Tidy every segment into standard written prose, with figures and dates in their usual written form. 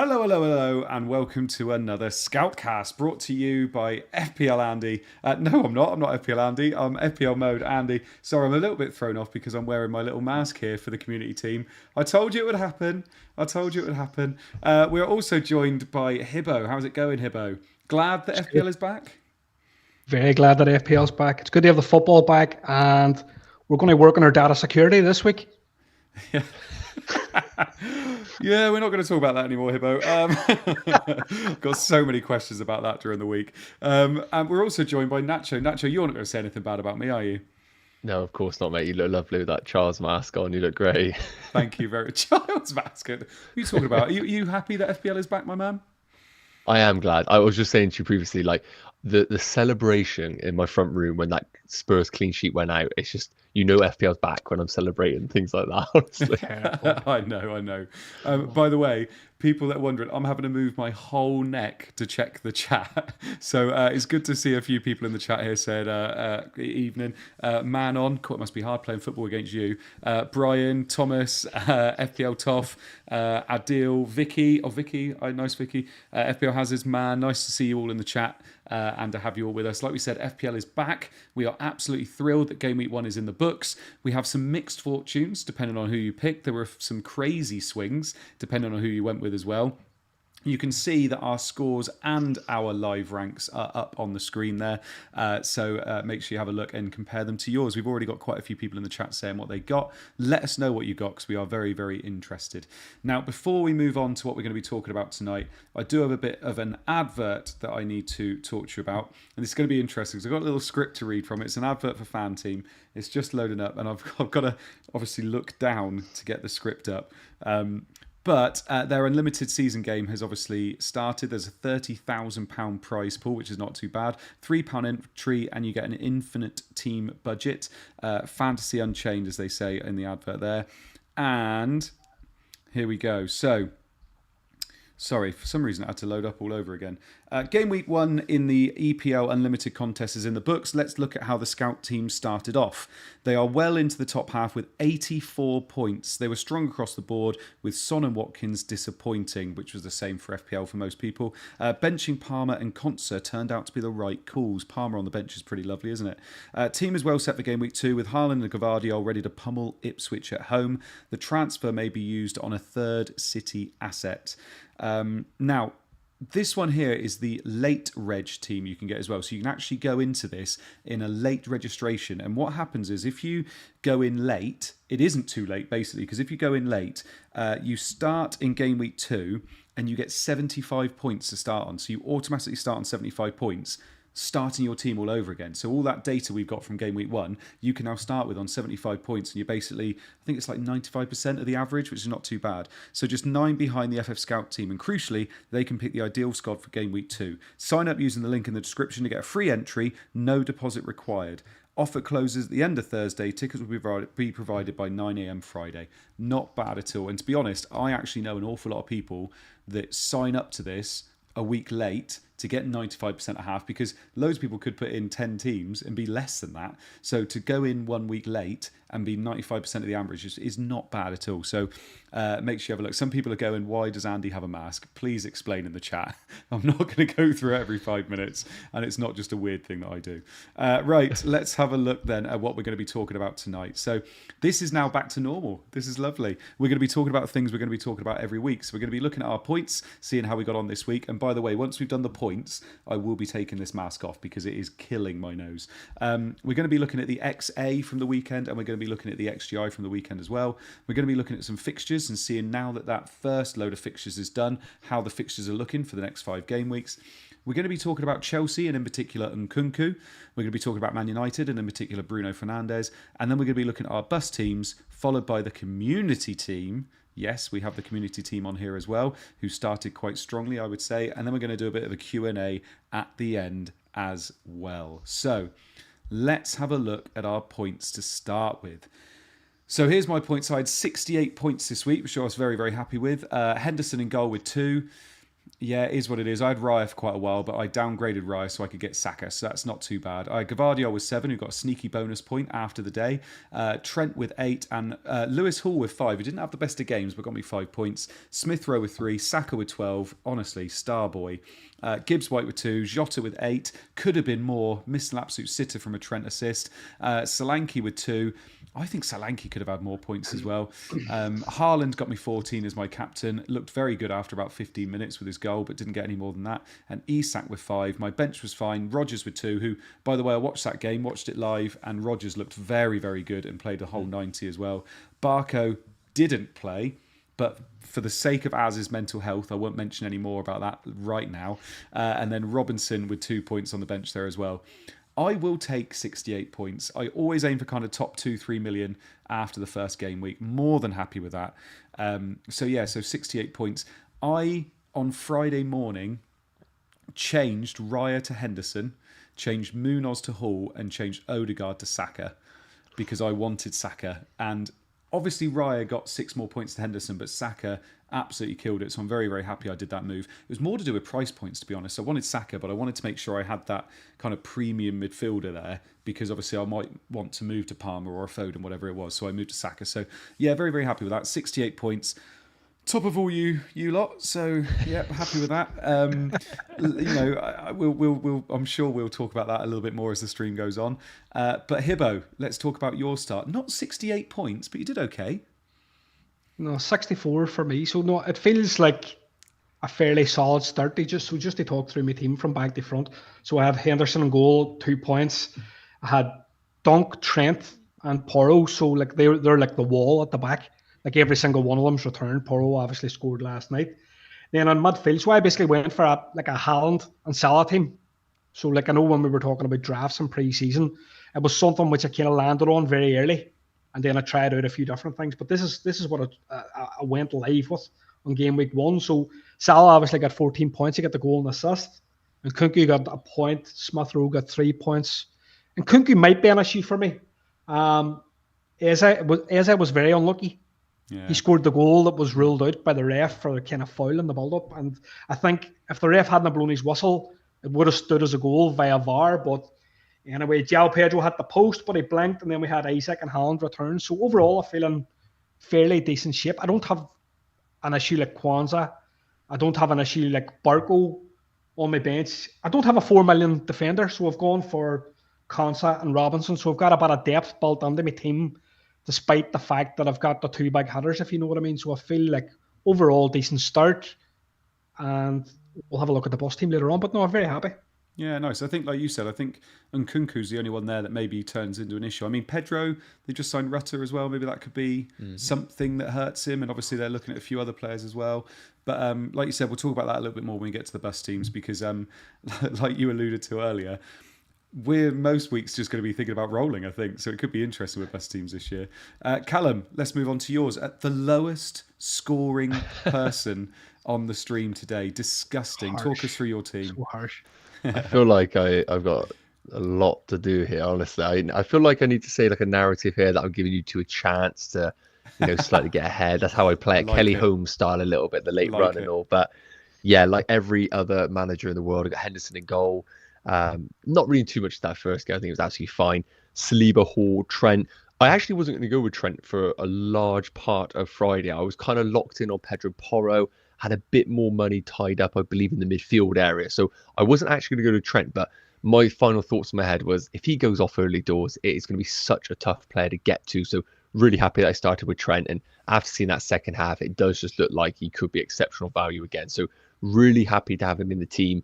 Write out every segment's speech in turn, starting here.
Hello, hello, hello, and welcome to another Scoutcast brought to you by FPL Andy. No, I'm not. I'm not FPL Andy. I'm FPL Mode Andy. Sorry, I'm a little bit thrown off because I'm wearing my little mask here for the community team. I told you it would happen. We're also joined by Hibbo. How's it going, Hibbo? Glad that FPL is back? Very glad that FPL's back. It's good to have the football back, and we're going to work on our data security this week. Yeah. Yeah, we're not going to talk about that anymore, Hibbo. Got so many questions about that during the week. And we're also joined by Nacho. Nacho, you're not going to say anything bad about me, are you? No, of course not, mate. You look lovely with that Charles mask on. You look great. Thank you very much. Child's mask. What are you talking about? Are you happy that FPL is back, my man? I am glad. I was just saying to you previously, like the celebration in my front room when that Spurs clean sheet went out. It's just FPL's back when I'm celebrating things like that. Honestly, I know. By the way, people that are wondering, I'm having to move my whole neck to check the chat. So it's good to see a few people in the chat here said, evening. Man on, it must be hard playing football against you. Brian, Thomas, FPL Toff, Adil, Vicky, nice Vicky. FPL Hazards, man, nice to see you all in the chat. And to have you all with us. Like we said, FPL is back. We are absolutely thrilled that Game Week 1 is in the books. We have some mixed fortunes depending on who you pick. There were some crazy swings depending on who you went with as well. You can see that our scores and our live ranks are up on the screen there. So make sure you have a look and compare them to yours. We've already got quite a few people in the chat saying what they got. Let us know what you got because we are very, very interested. Now, before we move on to what we're going to be talking about tonight, I do have a bit of an advert that I need to talk to you about. And this is going to be interesting because I've got a little script to read from it. It's an advert for FanTeam. It's just loading up and I've got to obviously look down to get the script up. But their unlimited season game has obviously started. There's a £30,000 prize pool, which is not too bad. £3 entry, and you get an infinite team budget. Fantasy Unchained, as they say in the advert there. And here we go. So, sorry, for some reason I had to load up all over again. Game Week 1 in the EPL Unlimited contest is in the books. Let's look at how the Scout team started off. They are well into the top half with 84 points. They were strong across the board with Son and Watkins disappointing, which was the same for FPL for most people. Benching Palmer and Konsa turned out to be the right calls. Palmer on the bench is pretty lovely, isn't it? Team is well set for Game Week 2 with Haaland and Gvardiol ready to pummel Ipswich at home. The transfer may be used on a third City asset. Now, this one here is the late reg team you can get as well. So you can actually go into this in a late registration. And what happens is if you go in late, it isn't too late basically, because if you go in late, you start in Game Week 2 and you get 75 points to start on. So you automatically start on 75 points, starting your team all over again. So all that data we've got from Game Week 1, you can now start with on 75 points, and you're basically, I think it's like 95% of the average, which is not too bad. So just 9 behind the FF Scout team, and crucially, they can pick the ideal squad for Game Week 2. Sign up using the link in the description to get a free entry, no deposit required. Offer closes at the end of Thursday. Tickets will be provided by 9 a.m. Friday. Not bad at all. And to be honest, I actually know an awful lot of people that sign up to this a week late to get 95% a half, because loads of people could put in 10 teams and be less than that. So to go in 1 week late and be 95% of the average is not bad at all. So make sure you have a look. Some people are going, why does Andy have a mask? Please explain in the chat. I'm not going to go through it every 5 minutes, and it's not just a weird thing that I do. Right, let's have a look then at what we're going to be talking about tonight. So this is now back to normal. This is lovely. We're going to be talking about things we're going to be talking about every week. So we're going to be looking at our points, seeing how we got on this week. And by the way, once we've done the points, I will be taking this mask off because it is killing my nose. We're going to be looking at the XA from the weekend, and we're going to be looking at the XGI from the weekend as well. We're going to be looking at some fixtures and seeing, now that that first load of fixtures is done, how the fixtures are looking for the next 5 game weeks. We're going to be talking about Chelsea, and in particular NKUNKU. We're going to be talking about Man United, and in particular Bruno Fernandes. And then we're going to be looking at our bus teams, followed by the community team. Yes, we have the community team on here as well, who started quite strongly, I would say. And then we're going to do a bit of a Q&A at the end as well. So let's have a look at our points to start with. So here's my points. I had 68 points this week, which I was very, very happy with. Henderson in goal with 2. Yeah, it is what it is. I had Raya for quite a while, but I downgraded Raya so I could get Saka, so that's not too bad. I had Gavardio with 7, who got a sneaky bonus point after the day. Trent with 8, and Lewis Hall with 5, who didn't have the best of games, but got me 5 points. Smith Rowe with 3, Saka with 12, honestly, star boy. Gibbs White with 2, Jota with 8, could have been more, missed an absolute sitter from a Trent assist. Solanke with 2. I think Solanke could have had more points as well. Haaland got me 14 as my captain. Looked very good after about 15 minutes with his goal, but didn't get any more than that. And Isak with 5. My bench was fine. Rodgers with 2, who, by the way, I watched that game, watched it live, and Rodgers looked very, very good and played the whole 90 as well. Barco didn't play, but for the sake of Az's mental health, I won't mention any more about that right now. And then Robinson with 2 points on the bench there as well. I will take 68 points. I always aim for kind of top 2-3 million after the first game week. More than happy with that. So 68 points. I, on Friday morning, changed Raya to Henderson, changed Munoz to Hall, and changed Odegaard to Saka because I wanted Saka. And obviously Raya got 6 more points to Henderson, but Saka absolutely killed it. So I'm very, very happy I did that move. It was more to do with price points, to be honest. I wanted Saka, but I wanted to make sure I had that kind of premium midfielder there because obviously I might want to move to Palmer or a Foden, whatever it was. So I moved to Saka. So yeah, very, very happy with that. 68 points. Top of all you lot, so yeah, happy with that. I'm sure we'll talk about that a little bit more as the stream goes on. But Hibbo, let's talk about your start. Not 68 points, but you did okay. No, 64 for me. So no, it feels like a fairly solid start. Just to talk through my team from back to front. So I have Henderson in goal, 2 points. I had Dunk, Trent, and Porro. So like they're like the wall at the back. Like every single one of them's returned. Porro obviously scored last night. Then on midfield, so I basically went for a Haaland and Salah team. So like I know when we were talking about drafts in pre-season, it was something which I kind of landed on very early, and then I tried out a few different things. But this is what I went live with on game week 1. So Salah obviously got 14 points. He got the goal and assist, and Kunku got a point. Smith Rowe got 3 points, and Kunku might be an issue for me. Eze was very unlucky. Yeah. He scored the goal that was ruled out by the ref for a kind of foul in the build-up. And I think if the ref hadn't blown his whistle, it would have stood as a goal via VAR. But anyway, João Pedro had the post, but he blinked, and then we had Isaac and Haaland return. So overall, I'm feeling fairly decent shape. I don't have an issue like Quansah. I don't have an issue like Barco on my bench. I don't have a 4 million defender, so I've gone for Quansah and Robinson. So I've got a bit of depth built into my team, despite the fact that I've got the 2 big hitters, if you know what I mean. So I feel like overall decent start, and we'll have a look at the boss team later on. But no, I'm very happy. Yeah, nice. I think, like you said, I think NKUNKU's the only one there that maybe turns into an issue. I mean, Pedro, they just signed Rutter as well. Maybe that could be something that hurts him. And obviously they're looking at a few other players as well. But like you said, we'll talk about that a little bit more when we get to the bus teams because like you alluded to earlier, we're most weeks just going to be thinking about rolling, I think. So it could be interesting with best teams this year. Callum, let's move on to yours. At the lowest scoring person on the stream today. Disgusting. Harsh. Talk us through your team. So harsh. I feel like I've got a lot to do here, honestly. I feel like I need to say like a narrative here that I'm giving you two a chance to, slightly get ahead. That's how I play it. Like Kelly Holmes style a little bit, the late run and all. But yeah, like every other manager in the world, I got Henderson in goal. Not reading too much of that first game. I think it was absolutely fine. Saliba, Hall, Trent. I actually wasn't going to go with Trent for a large part of Friday. I was kind of locked in on Pedro Porro. Had a bit more money tied up, I believe, in the midfield area. So I wasn't actually going to go to Trent, but my final thoughts in my head was if he goes off early doors, it is going to be such a tough player to get to. So really happy that I started with Trent. And after seeing that second half, it does just look like he could be exceptional value again. So really happy to have him in the team.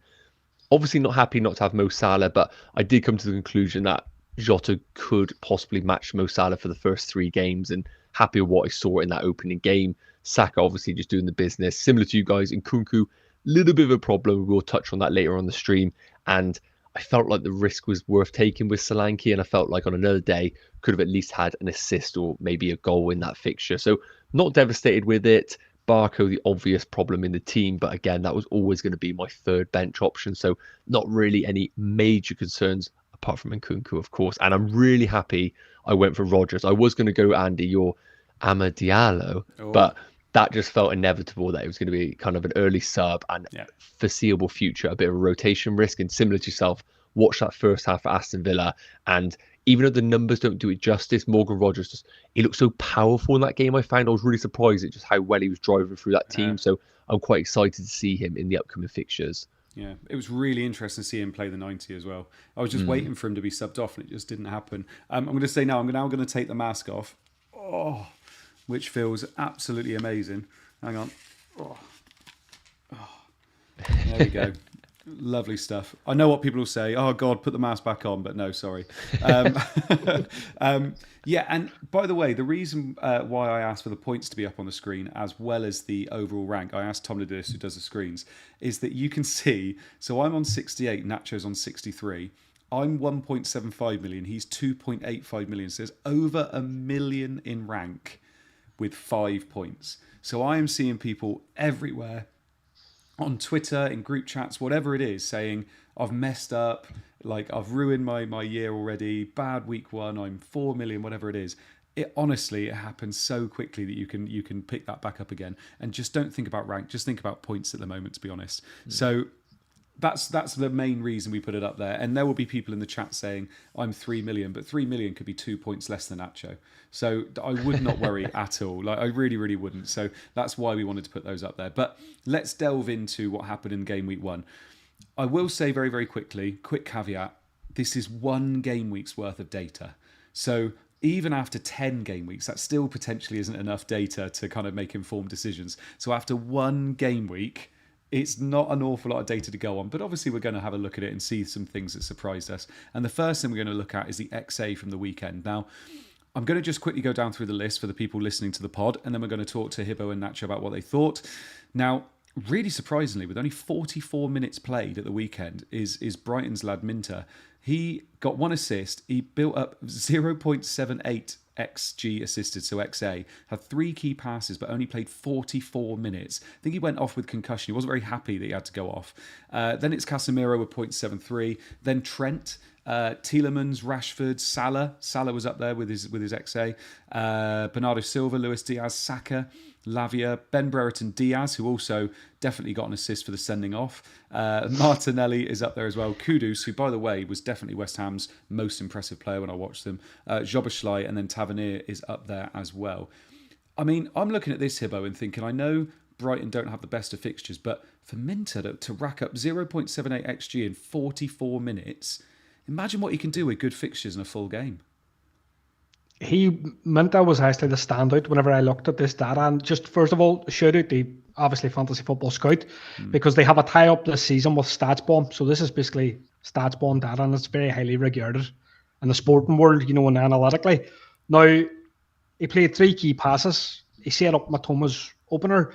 Obviously not happy not to have Mo Salah, but I did come to the conclusion that Jota could possibly match Mo Salah for the first 3 games, and happy with what I saw in that opening game. Saka obviously just doing the business. Similar to you guys, NKUNKU, little bit of a problem. We'll touch on that later on the stream. And I felt like the risk was worth taking with Solanke, and I felt like on another day could have at least had an assist or maybe a goal in that fixture. So not devastated with it. Barco, the obvious problem in the team, but again, that was always going to be my third bench option. So not really any major concerns apart from NKUNKU, of course. And I'm really happy I went for Rodgers. I was going to go, Andy, your Ama Diallo, but that just felt inevitable that it was going to be kind of an early sub and foreseeable future, a bit of a rotation risk. And similar to yourself, watch that first half for Aston Villa, and even though the numbers don't do it justice, Morgan Rogers he looked so powerful in that game. I was really surprised at just how well he was driving through that team. So I'm quite excited to see him in the upcoming fixtures. Yeah, it was really interesting to see him play the 90 as well. I was just waiting for him to be subbed off, and it just didn't happen. I'm going to say now, I'm now going to take the mask off, which feels absolutely amazing. Hang on. There we go. Lovely stuff. I know what people will say. Oh God, put the mask back on, but no, sorry. Yeah, and by the way, the reason why I asked for the points to be up on the screen as well as the overall rank, I asked Tom to do this, who does the screens, is that you can see. So I'm on 68, Nacho's on 63. I'm 1.75 million. He's 2.85 million. So there's over 1 million in rank with 5 points. So I am seeing people everywhere on Twitter, in group chats, whatever it is, saying, I've messed up, like I've ruined my year already, bad week one, I'm 4 million, whatever it is. It honestly, it happens so quickly that you can pick that back up again. And just don't think about rank, just think about points at the moment, to be honest. So that's the main reason we put it up there. And there will be people in the chat saying, I'm 3 million, but 3 million could be 2 points less than Nacho. So I would not worry at all. Like I really, really wouldn't. So that's why we wanted to put those up there. But let's delve into what happened in game week 1. I will say very, very quickly, quick caveat, this is 1 game week's worth of data. So even after 10 game weeks, that still potentially isn't enough data to kind of make informed decisions. So after 1 game week, it's not an awful lot of data to go on, but obviously we're going to have a look at it and see some things that surprised us. And the first thing we're going to look at is the XA from the weekend. Now, I'm going to just quickly go down through the list for the people listening to the pod, and then we're going to talk to Hibbo and Nacho about what they thought. Now, really surprisingly, with only 44 minutes played at the weekend, is Brighton's lad Minter. He got 1 assist. He built up 0.78 XG assisted, so XA, had 3 key passes, but only played 44 minutes. I think he went off with concussion. He wasn't very happy that he had to go off. Then it's Casemiro with 0.73. Then Trent, Tielemans, Rashford, Salah. Salah was up there with his XA. Bernardo Silva, Luis Diaz, Saka, Lavia, Ben Brereton Diaz, who also definitely got an assist for the sending off. Martinelli is up there as well. Kudus, who, by the way, was definitely West Ham's most impressive player when I watched them. Joboslai, and then Tavernier is up there as well. I mean, I'm looking at this, Hibbo, and thinking, I know Brighton don't have the best of fixtures, but for Minter to rack up 0.78 XG in 44 minutes, imagine what he can do with good fixtures in a full game. Minta was actually the standout whenever I looked at this data. And just first of all, shout out to obviously Fantasy Football Scout, because they have a tie-up this season with Statsbomb. So this is basically Statsbomb data, and it's very highly regarded in the sporting world, and analytically. Now, he played 3 key passes. He set up Matoma's opener.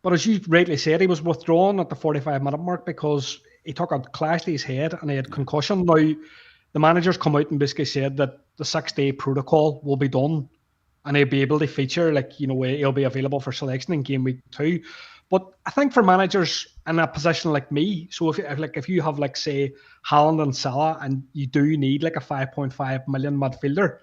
But as you rightly said, he was withdrawn at the 45-minute mark because he took a clash to his head and he had concussion. Now, the managers come out and basically said that the 6-day protocol will be done and he'll be able to feature, he'll be available for selection in game week 2. But I think for managers in a position like me, so if you have, say, Haaland and Salah and you do need a 5.5 million midfielder,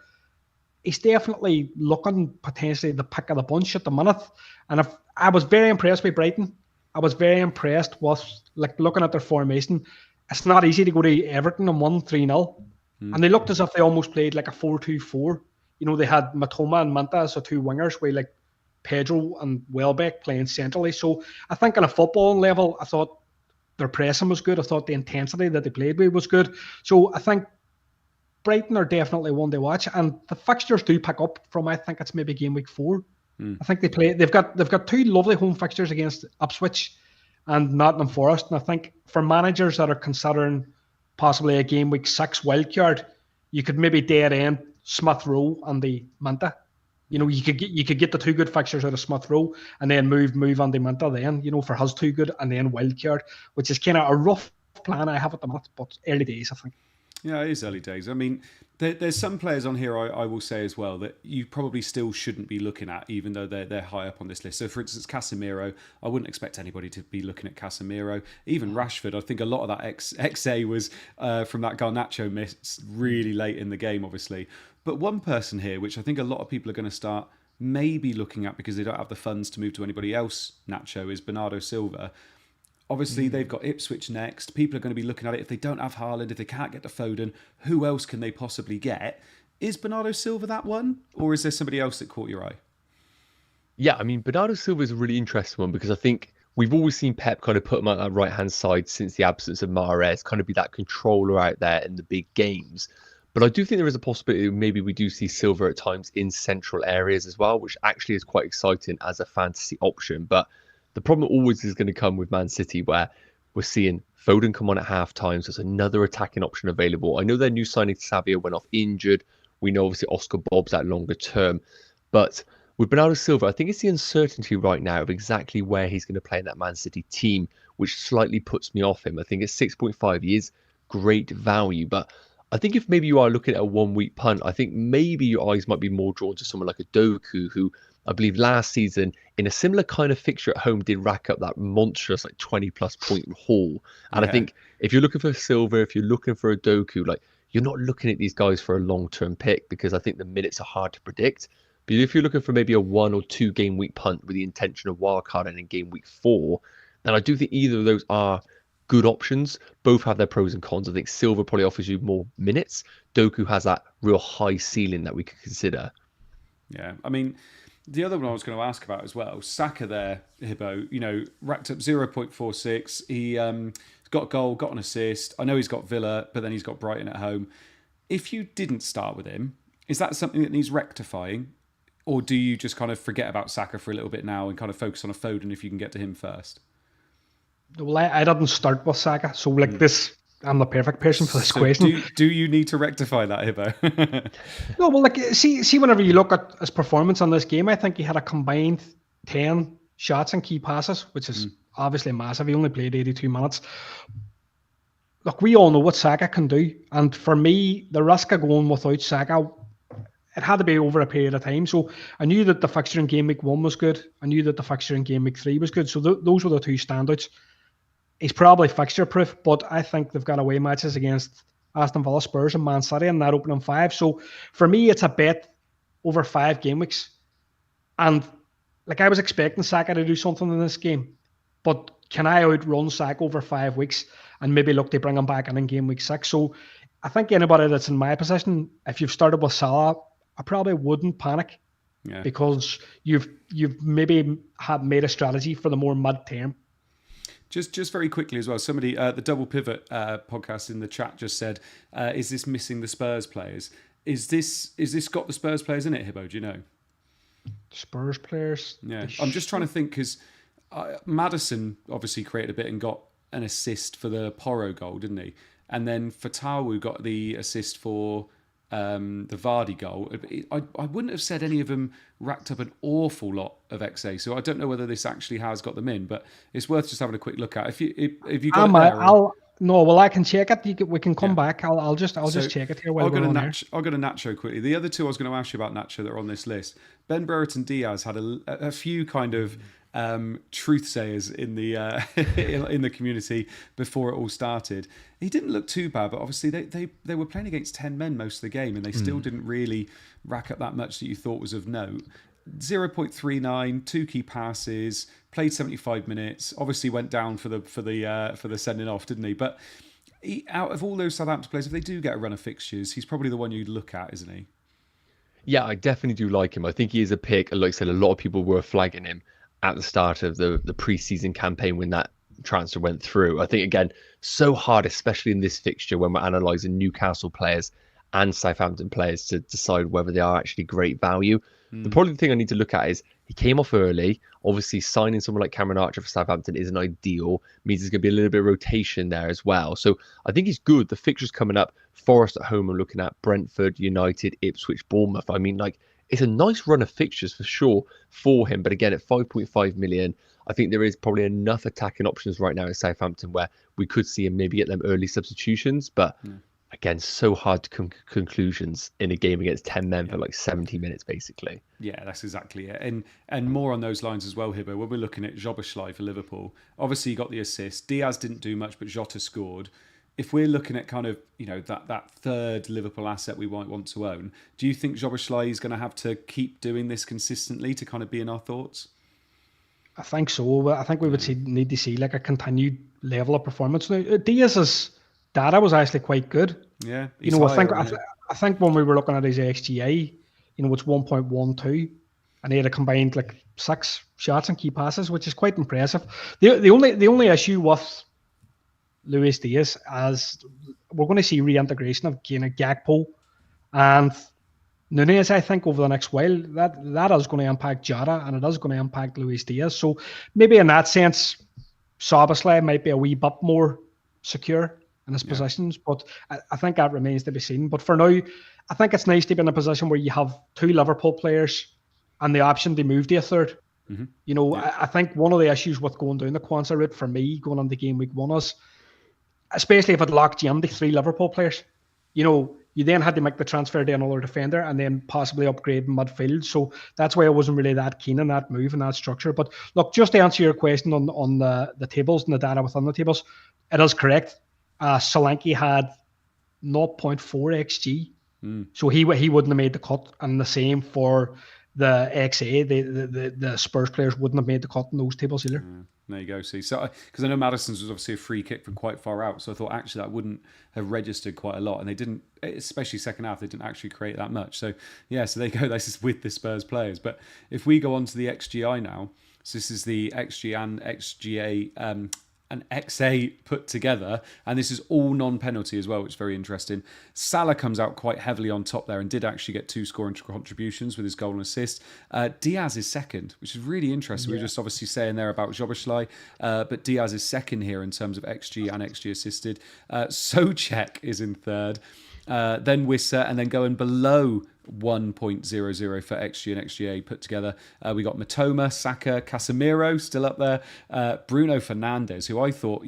he's definitely looking potentially the pick of the bunch at the minute. And I was very impressed with Brighton. I was very impressed with looking at their formation. It's not easy to go to Everton and win 3-0. And they looked as if they almost played like a 4-2-4. They had Matoma and Manta as the 2 wingers, with Pedro and Welbeck playing centrally. So I think on a football level, I thought their pressing was good. I thought the intensity that they played with was good. So I think Brighton are definitely one to watch. And the fixtures do pick up from, I think it's maybe game week 4. I think they've got 2 lovely home fixtures against Ipswich and Nottingham Forest. And I think for managers that are considering possibly a game week 6 wildcard, you could maybe dead end Smith Rowe and the Manta. You could get the 2 good fixtures out of Smith Rowe and then move on the Manta then, for his 2 good and then wildcard, which is kind of a rough plan I have at the minute, but early days, I think. Yeah, it is early days. I mean, there's some players on here I will say as well that you probably still shouldn't be looking at, even though they're high up on this list. So, for instance, Casemiro, I wouldn't expect anybody to be looking at Casemiro. Even Rashford, I think a lot of that XA was from that Garnacho miss really late in the game, obviously. But one person here, which I think a lot of people are going to start maybe looking at, because they don't have the funds to move to anybody else, Nacho, is Bernardo Silva. Obviously, they've got Ipswich next. People are going to be looking at it. If they don't have Haaland, if they can't get to Foden, who else can they possibly get? Is Bernardo Silva that one? Or is there somebody else that caught your eye? Yeah, I mean, Bernardo Silva is a really interesting one because I think we've always seen Pep kind of put him on that right-hand side since the absence of Mahrez, kind of be that controller out there in the big games. But I do think there is a possibility maybe we do see Silva at times in central areas as well, which actually is quite exciting as a fantasy option. But the problem always is going to come with Man City, where we're seeing Foden come on at half-time, so there's another attacking option available. I know their new signing Savio went off injured. We know obviously Oscar Bob's out longer term. But with Bernardo Silva, I think it's the uncertainty right now of exactly where he's going to play in that Man City team, which slightly puts me off him. I think at 6.5, he is great value, but I think if maybe you are looking at a 1 week punt, I think maybe your eyes might be more drawn to someone like a Doku, who I believe last season in a similar kind of fixture at home did rack up that monstrous like 20+ point haul. And I think if you're looking for Silva, if you're looking for a Doku, like you're not looking at these guys for a long-term pick, because I think the minutes are hard to predict. But if you're looking for maybe a 1 or 2 game week punt with the intention of wildcarding in game week 4, then I do think either of those are good options. Both have their pros and cons. I think Silva probably offers you more minutes. Doku has that real high ceiling that we could consider. Yeah, I mean, the other one I was going to ask about as well, Saka there, Hibbo, racked up 0.46. He got a goal, got an assist. I know he's got Villa, but then he's got Brighton at home. If you didn't start with him, is that something that needs rectifying? Or do you just kind of forget about Saka for a little bit now and kind of focus on a Foden if you can get to him first? Well, I didn't start with Saka, so this, I'm the perfect person for this question. Do you need to rectify that, Hibbo? No, well, see, whenever you look at his performance on this game, I think he had a combined 10 shots and key passes, which is obviously massive. He only played 82 minutes. Look, we all know what Saka can do, and for me, the risk of going without Saka, it had to be over a period of time. So I knew that the fixture in game week 1 was good. I knew that the fixture in game week 3 was good. So those were the two standouts. He's probably fixture proof, but I think they've got away matches against Aston Villa, Spurs, and Man City in that opening 5. So for me, it's a bet over 5 game weeks. And I was expecting Saka to do something in this game, but can I outrun Saka over 5 weeks and maybe look to bring him back in game week 6? So I think anybody that's in my position, if you've started with Salah, I probably wouldn't panic, because you've maybe made a strategy for the more mid-term. Just very quickly as well, somebody, the Double Pivot podcast in the chat just said, is this missing the Spurs players? Is this got the Spurs players in it, Hibbo? Do you know? Spurs players? Yeah. I'm just trying to think, because Maddison obviously created a bit and got an assist for the Porro goal, didn't he? And then Fatawu got the assist for the Vardy goal. I wouldn't have said any of them racked up an awful lot of XA, so I don't know whether this actually has got them in, but it's worth just having a quick look at. If you got it there, I can check it. We can come back. I'll just check it here while we're on here. I'll go to Nacho quickly. The other two I was going to ask you about, Nacho, that are on this list. Ben Brereton Diaz had a few kind of truth sayers in the in the community before it all started. He didn't look too bad, but obviously they were playing against 10 men most of the game, and they still didn't really rack up that much that you thought was of note. 0.39, 2 key passes, played 75 minutes. Obviously went down for the sending off, didn't he? But out of all those Southampton players, if they do get a run of fixtures, he's probably the one you'd look at, isn't he? Yeah, I definitely do like him. I think he is a pick. Like I said, a lot of people were flagging him at the start of the pre-season campaign when that transfer went through. I think, again, so hard, especially in this fixture when we're analysing Newcastle players and Southampton players, to decide whether they are actually great value. The probably thing I need to look at is he came off early. Obviously, signing someone like Cameron Archer for Southampton isn't ideal. Means there's going to be a little bit of rotation there as well. So I think he's good. The fixtures coming up, Forest at home, I'm looking at Brentford, United, Ipswich, Bournemouth. I mean, it's a nice run of fixtures for sure for him. But again, at 5.5 million, I think there is probably enough attacking options right now at Southampton where we could see him maybe get them early substitutions. But again, so hard to come to conclusions in a game against 10 men for 70 minutes, basically. Yeah, that's exactly it. And more on those lines as well, Hibbo, when we're looking at Szoboszlai for Liverpool. Obviously, he got the assist. Diaz didn't do much, but Jota scored. if we're looking at kind of, that third Liverpool asset we might want to own, do you think Szoboszlai is going to have to keep doing this consistently to kind of be in our thoughts? I think so. I think we would need to see like a continued level of performance. Now, Diaz's data was actually quite good. Yeah, I think when we were looking at his XGA, it's 1.12, and he had a combined like 6 shots and key passes, which is quite impressive. The only issue with Luis Diaz, as we're going to see reintegration of Gakpo and Nunez, I think, over the next while, that is going to impact Jota and it is going to impact Luis Diaz. So maybe in that sense, Szoboszlai might be a wee bit more secure in his positions, but I think that remains to be seen. But for now, I think it's nice to be in a position where you have 2 Liverpool players and the option to move to a third. Mm-hmm. I think one of the issues with going down the Quansah route for me going on the game week 1 is, especially if it locked you into 3 Liverpool players, you then had to make the transfer to another defender and then possibly upgrade midfield. So that's why I wasn't really that keen on that move and that structure. But look, just to answer your question on the tables and the data within the tables, it is correct. Solanke had 0.4 XG. So he wouldn't have made the cut, and the same for the XA. The Spurs players wouldn't have made the cut in those tables either. There you go. See, so because I know Maddison's was obviously a free kick from quite far out, so I thought actually that wouldn't have registered quite a lot, and they didn't, especially second half, they didn't actually create that much. So yeah, so there you go. This is with the Spurs players. But if we go on to the XGI now, so this is the XG and XGA and XA put together, and this is all non-penalty as well, which is very interesting. Salah comes out quite heavily on top there and did actually get 2 scoring contributions with his goal and assist. Diaz is second, which is really interesting. We were just obviously saying there about Szoboszlai, but Diaz is second here in terms of XG and XG assisted. Souček is in third, then Wissa, and then going below 1.00 for XG and XGA put together. We got Matoma, Saka, Casemiro still up there. Bruno Fernandes, who I thought,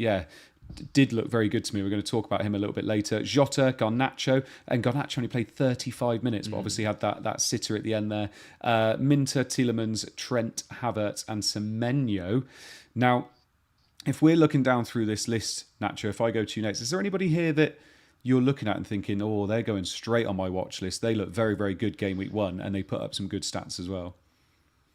did look very good to me. We're going to talk about him a little bit later. Jota, Garnacho, and Garnacho only played 35 minutes, but obviously had that sitter at the end there. Minter, Tielemans, Trent, Havertz, and Semenyo. Now, if we're looking down through this list, Nacho, if I go to you next, is there anybody here that you're looking at and thinking, oh, they're going straight on my watch list? They look very, very good game week 1, and they put up some good stats as well.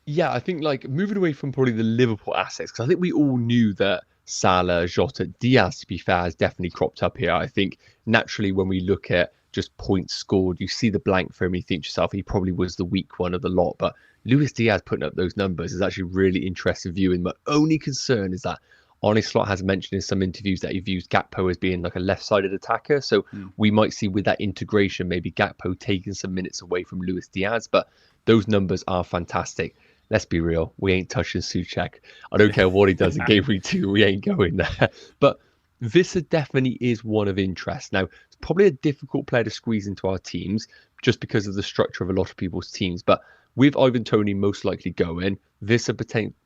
Yeah, I think like moving away from probably the Liverpool assets, because I think we all knew that Salah, Jota, Diaz, to be fair, has definitely cropped up here. I think naturally when we look at just points scored, you see the blank for him, you think to yourself, he probably was the weak one of the lot. But Luis Diaz putting up those numbers is actually really interesting viewing. My only concern is that Arne Slot has mentioned in some interviews that he views Gakpo as being like a left-sided attacker. So we might see with that integration, maybe Gakpo taking some minutes away from Luis Diaz. But those numbers are fantastic. Let's be real. We ain't touching Souček. I don't care what he does in game week 2. We ain't going there. But Wissa definitely is one of interest. Now, it's probably a difficult player to squeeze into our teams just because of the structure of a lot of people's teams. But with Ivan Toney most likely going, Wissa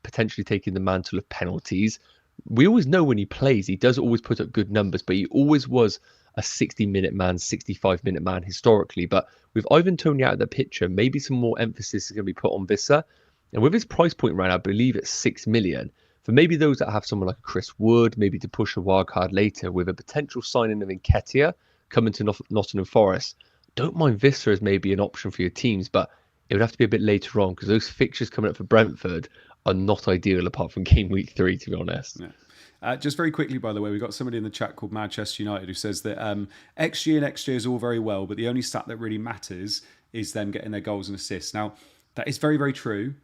potentially taking the mantle of penalties. We always know when he plays, he does always put up good numbers, but he always was a 60-minute man, 65-minute man historically. But with Ivan Toney out of the picture, maybe some more emphasis is going to be put on Wissa. And with his price point right now, I believe it's 6 million. For maybe those that have someone like Chris Wood, maybe to push a wild card later with a potential signing of Nketiah coming to Nottingham Forest, don't mind Wissa as maybe an option for your teams, but it would have to be a bit later on because those fixtures coming up for Brentford are not ideal apart from game week 3, to be honest. Yeah. Just very quickly, by the way, we've got somebody in the chat called Manchester United who says that XG and XG is all very well, but the only stat that really matters is them getting their goals and assists. Now, that is very, very true,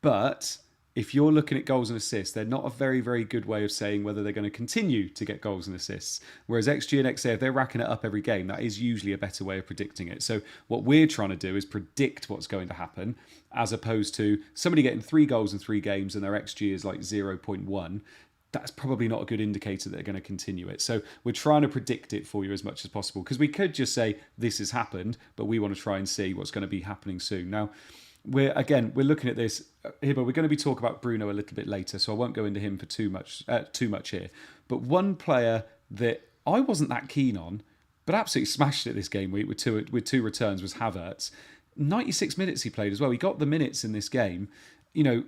but if you're looking at goals and assists, they're not a very, very good way of saying whether they're going to continue to get goals and assists. Whereas XG and XA, if they're racking it up every game, that is usually a better way of predicting it. So what we're trying to do is predict what's going to happen, as opposed to somebody getting 3 goals in 3 games and their XG is like 0.1. That's probably not a good indicator that they're going to continue it. So we're trying to predict it for you as much as possible, because we could just say this has happened, but we want to try and see what's going to be happening soon. Now, we're looking at this here, but we're going to be talking about Bruno a little bit later, so I won't go into him for too much here. But one player that I wasn't that keen on, but absolutely smashed it this game week with two returns, was Havertz. 96 minutes he played as well. He got the minutes in this game. He got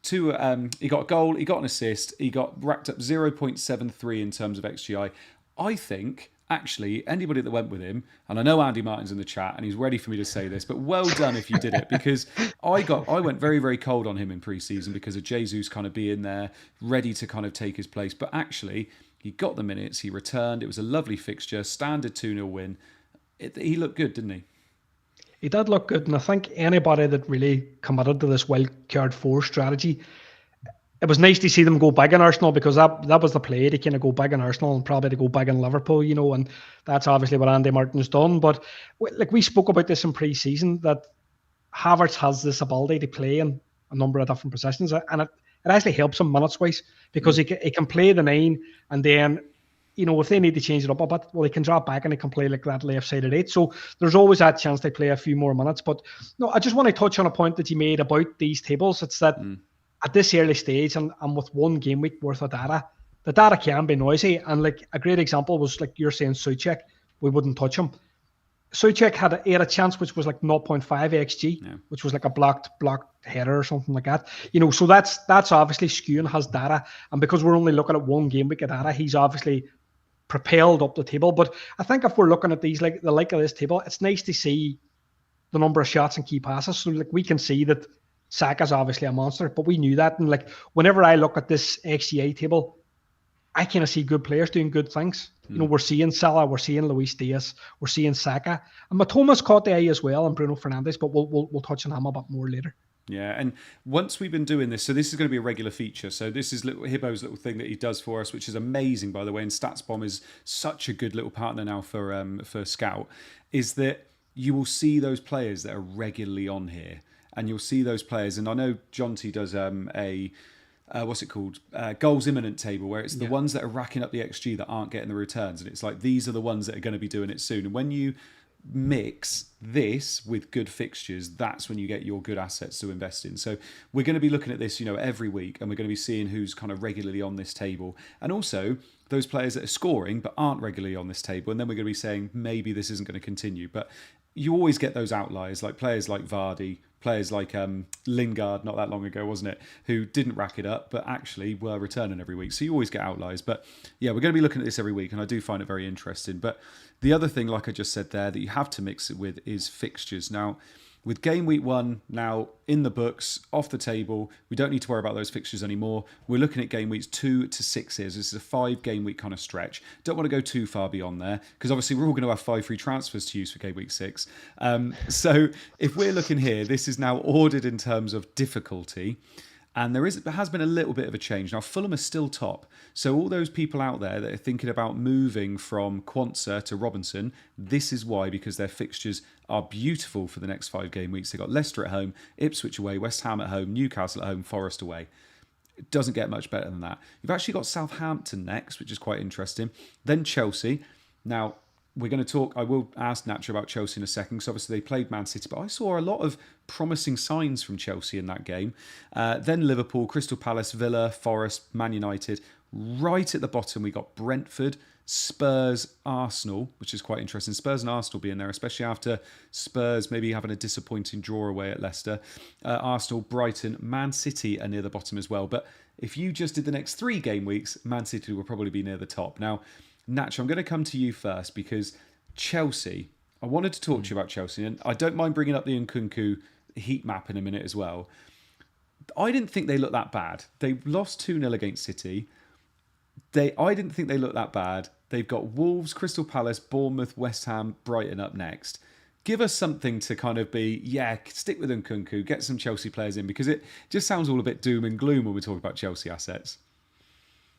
a goal, he got an assist, he got racked up 0.73 in terms of XGI. I think, actually, anybody that went with him, and I know Andy Martin's in the chat and he's ready for me to say this, but well done if you did it, because I went very, very cold on him in pre-season because of Jesus kind of being there, ready to kind of take his place. But actually, he got the minutes, he returned, it was a lovely fixture, standard 2-0 win. He looked good, didn't he? He did look good, and I think anybody that really committed to this wild card 4 strategy, it was nice to see them go big in Arsenal, because that was the play, to kind of go big in Arsenal and probably to go big in Liverpool, and that's obviously what Andy Martin's done. But like we spoke about this in pre-season, that Havertz has this ability to play in a number of different positions, and it actually helps him minutes-wise, because he can play the 9, and then if they need to change it up a bit, well, he can drop back and he can play like that left-sided 8. So there's always that chance to play a few more minutes. But no, I just want to touch on a point that you made about these tables. It's that at this early stage and with one game week worth of data, the data can be noisy. And like a great example was, like you're saying, Souček, we wouldn't touch him. Souček had a chance which was like 0.5 xg, which was like a blocked header or something like that. So that's obviously skewing his data. And because we're only looking at one game week of data, he's obviously propelled up the table. But I think if we're looking at these, like the like of this table, it's nice to see the number of shots and key passes. So like we can see that Saka's obviously a monster, but we knew that. And like whenever I look at this XGA table, I kind of see good players doing good things. We're seeing Salah, we're seeing Luis Diaz, we're seeing Saka, and Matoma's caught the eye as well, and Bruno Fernandes. But we'll touch on him a bit more later. Yeah, and once we've been doing this, so this is going to be a regular feature. So this is Hibbo's little thing that he does for us, which is amazing, by the way. And Statsbomb is such a good little partner now for Scout. Is that you will see those players that are regularly on here, and you'll see those players. And I know Jonty does what's it called? Goals imminent table, where it's the ones that are racking up the XG that aren't getting the returns, and it's like these are the ones that are going to be doing it soon. And when you mix this with good fixtures, that's when you get your good assets to invest in. So we're going to be looking at this, every week, and we're going to be seeing who's kind of regularly on this table, and also those players that are scoring but aren't regularly on this table. And then we're going to be saying maybe this isn't going to continue. But you always get those outliers, like players like Vardy, players like Lingard, not that long ago, wasn't it, who didn't rack it up but actually were returning every week. So you always get outliers. But yeah, we're going to be looking at this every week, and I do find it very interesting. But the other thing, like I just said there, that you have to mix it with is fixtures. Now, with game week 1 now in the books, off the table, we don't need to worry about those fixtures anymore. We're looking at game weeks 2 to 6 here. So this is a 5 game week kind of stretch. Don't want to go too far beyond there, because obviously we're all going to have 5 free transfers to use for game week 6. So if we're looking here, this is now ordered in terms of difficulty. And there has been a little bit of a change. Now, Fulham is still top. So all those people out there that are thinking about moving from QUANSAH to Robinson, this is why, because their fixtures are beautiful for the next 5 game weeks. They've got Leicester at home, Ipswich away, West Ham at home, Newcastle at home, Forest away. It doesn't get much better than that. You've actually got Southampton next, which is quite interesting. Then Chelsea. Now, we're going to talk, I will ask Nacho about Chelsea in a second, because obviously they played Man City, but I saw a lot of promising signs from Chelsea in that game. Then Liverpool, Crystal Palace, Villa, Forest, Man United. Right at the bottom, we got Brentford, Spurs, Arsenal, which is quite interesting. Spurs and Arsenal being there, especially after Spurs maybe having a disappointing draw away at Leicester. Arsenal, Brighton, Man City are near the bottom as well. But if you just did the next 3 game weeks, Man City will probably be near the top. Now, Nacho, I'm going to come to you first, because Chelsea, I wanted to talk to you about Chelsea, and I don't mind bringing up the NKUNKU heat map in a minute as well. I didn't think they looked that bad. They lost 2-0 against City. I didn't think they looked that bad. They've got Wolves, Crystal Palace, Bournemouth, West Ham, Brighton up next. Give us something to kind of be, stick with NKUNKU, get some Chelsea players in, because it just sounds all a bit doom and gloom when we talk about Chelsea assets.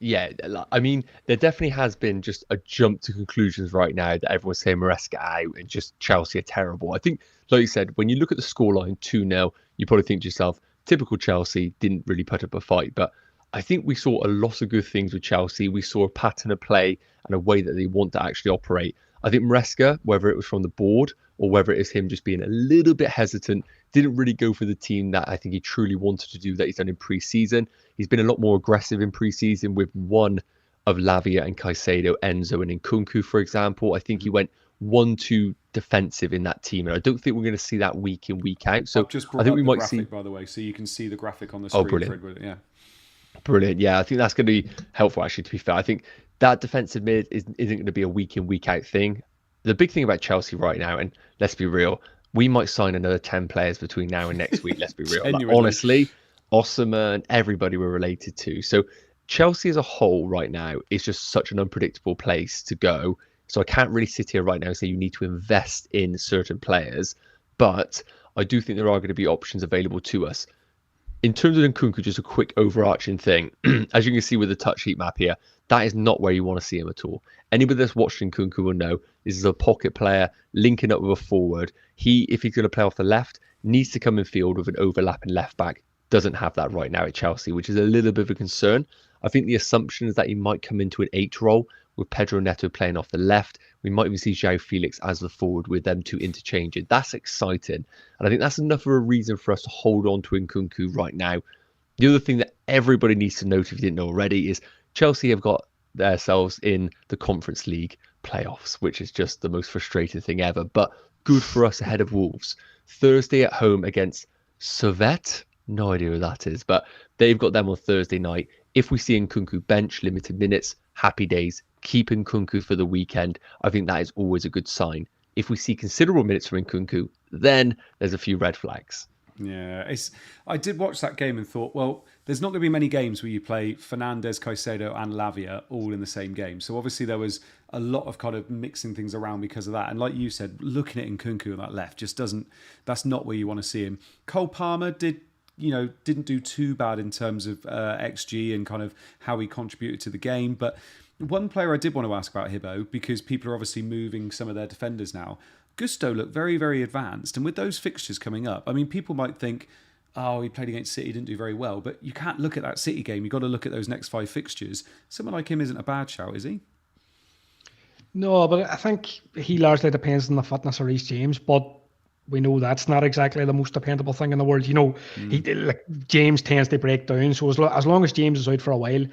Yeah, I mean, there definitely has been just a jump to conclusions right now that everyone's saying Maresca out and just Chelsea are terrible. I think, like you said, when you look at the scoreline 2-0, you probably think to yourself, typical Chelsea, didn't really put up a fight. But I think we saw a lot of good things with Chelsea. We saw a pattern of play and a way that they want to actually operate. I think Maresca, whether it was from the board or whether it is him just being a little bit hesitant, didn't really go for the team that I think he truly wanted to do that he's done in pre-season. He's been a lot more aggressive in pre-season with one of Lavia and Caicedo, Enzo and NKUNKU, for example. I think he went 1-2 defensive in that team, and I don't think we're going to see that week in, week out. So I think we might see, by the way, so you can see the graphic on the screen. Oh, brilliant. Yeah, I think that's going to be helpful, actually, to be fair. I think that defensive mid isn't going to be a week in, week out thing. The big thing about Chelsea right now, and let's be real, we might sign another 10 players between now and next week. Let's be real. Like, honestly, Osama and everybody we're related to. So Chelsea as a whole right now is just such an unpredictable place to go. So I can't really sit here right now and say you need to invest in certain players. But I do think there are going to be options available to us. In terms of NKUNKU, just a quick overarching thing. As you can see with the touch sheet map here, that is not where you want to see him at all. Anybody that's watched NKUNKU will know this is a pocket player linking up with a forward. If he's going to play off the left, needs to come in field with an overlapping left back. Doesn't have that right now at Chelsea, which is a little bit of a concern. I think the assumption is that he might come into an 8 role with Pedro Neto playing off the left. We might even see João Felix as the forward with them two interchanging. That's exciting. And I think that's enough of a reason for us to hold on to NKUNKU right now. The other thing that everybody needs to note, if you didn't know already, is Chelsea have got themselves in the Conference League playoffs, which is just the most frustrating thing ever. But good for us ahead of Wolves. Thursday at home against Servette. No idea who that is, but they've got them on Thursday night. If we see NKUNKU bench, limited minutes, happy days. Keep NKUNKU for the weekend. I think that is always a good sign. If we see considerable minutes from NKUNKU, then there's a few red flags. Yeah, I did watch that game and thought, well, there's not going to be many games where you play Fernandes, Caicedo and Lavia all in the same game. So obviously there was a lot of kind of mixing things around because of that. And like you said, looking at NKUNKU on that left just that's not where you want to see him. Cole Palmer didn't do too bad in terms of XG and kind of how he contributed to the game. But one player I did want to ask about, Hibbo, because people are obviously moving some of their defenders now. Gusto looked very, very advanced. And with those fixtures coming up, I mean, people might think, oh, he played against City, didn't do very well. But you can't look at that City game. You've got to look at those next 5 fixtures. Someone like him isn't a bad shout, is he? No, but I think he largely depends on the fitness of Reece James. But we know that's not exactly the most dependable thing in the world. James tends to break down. So as long as James is out for a while,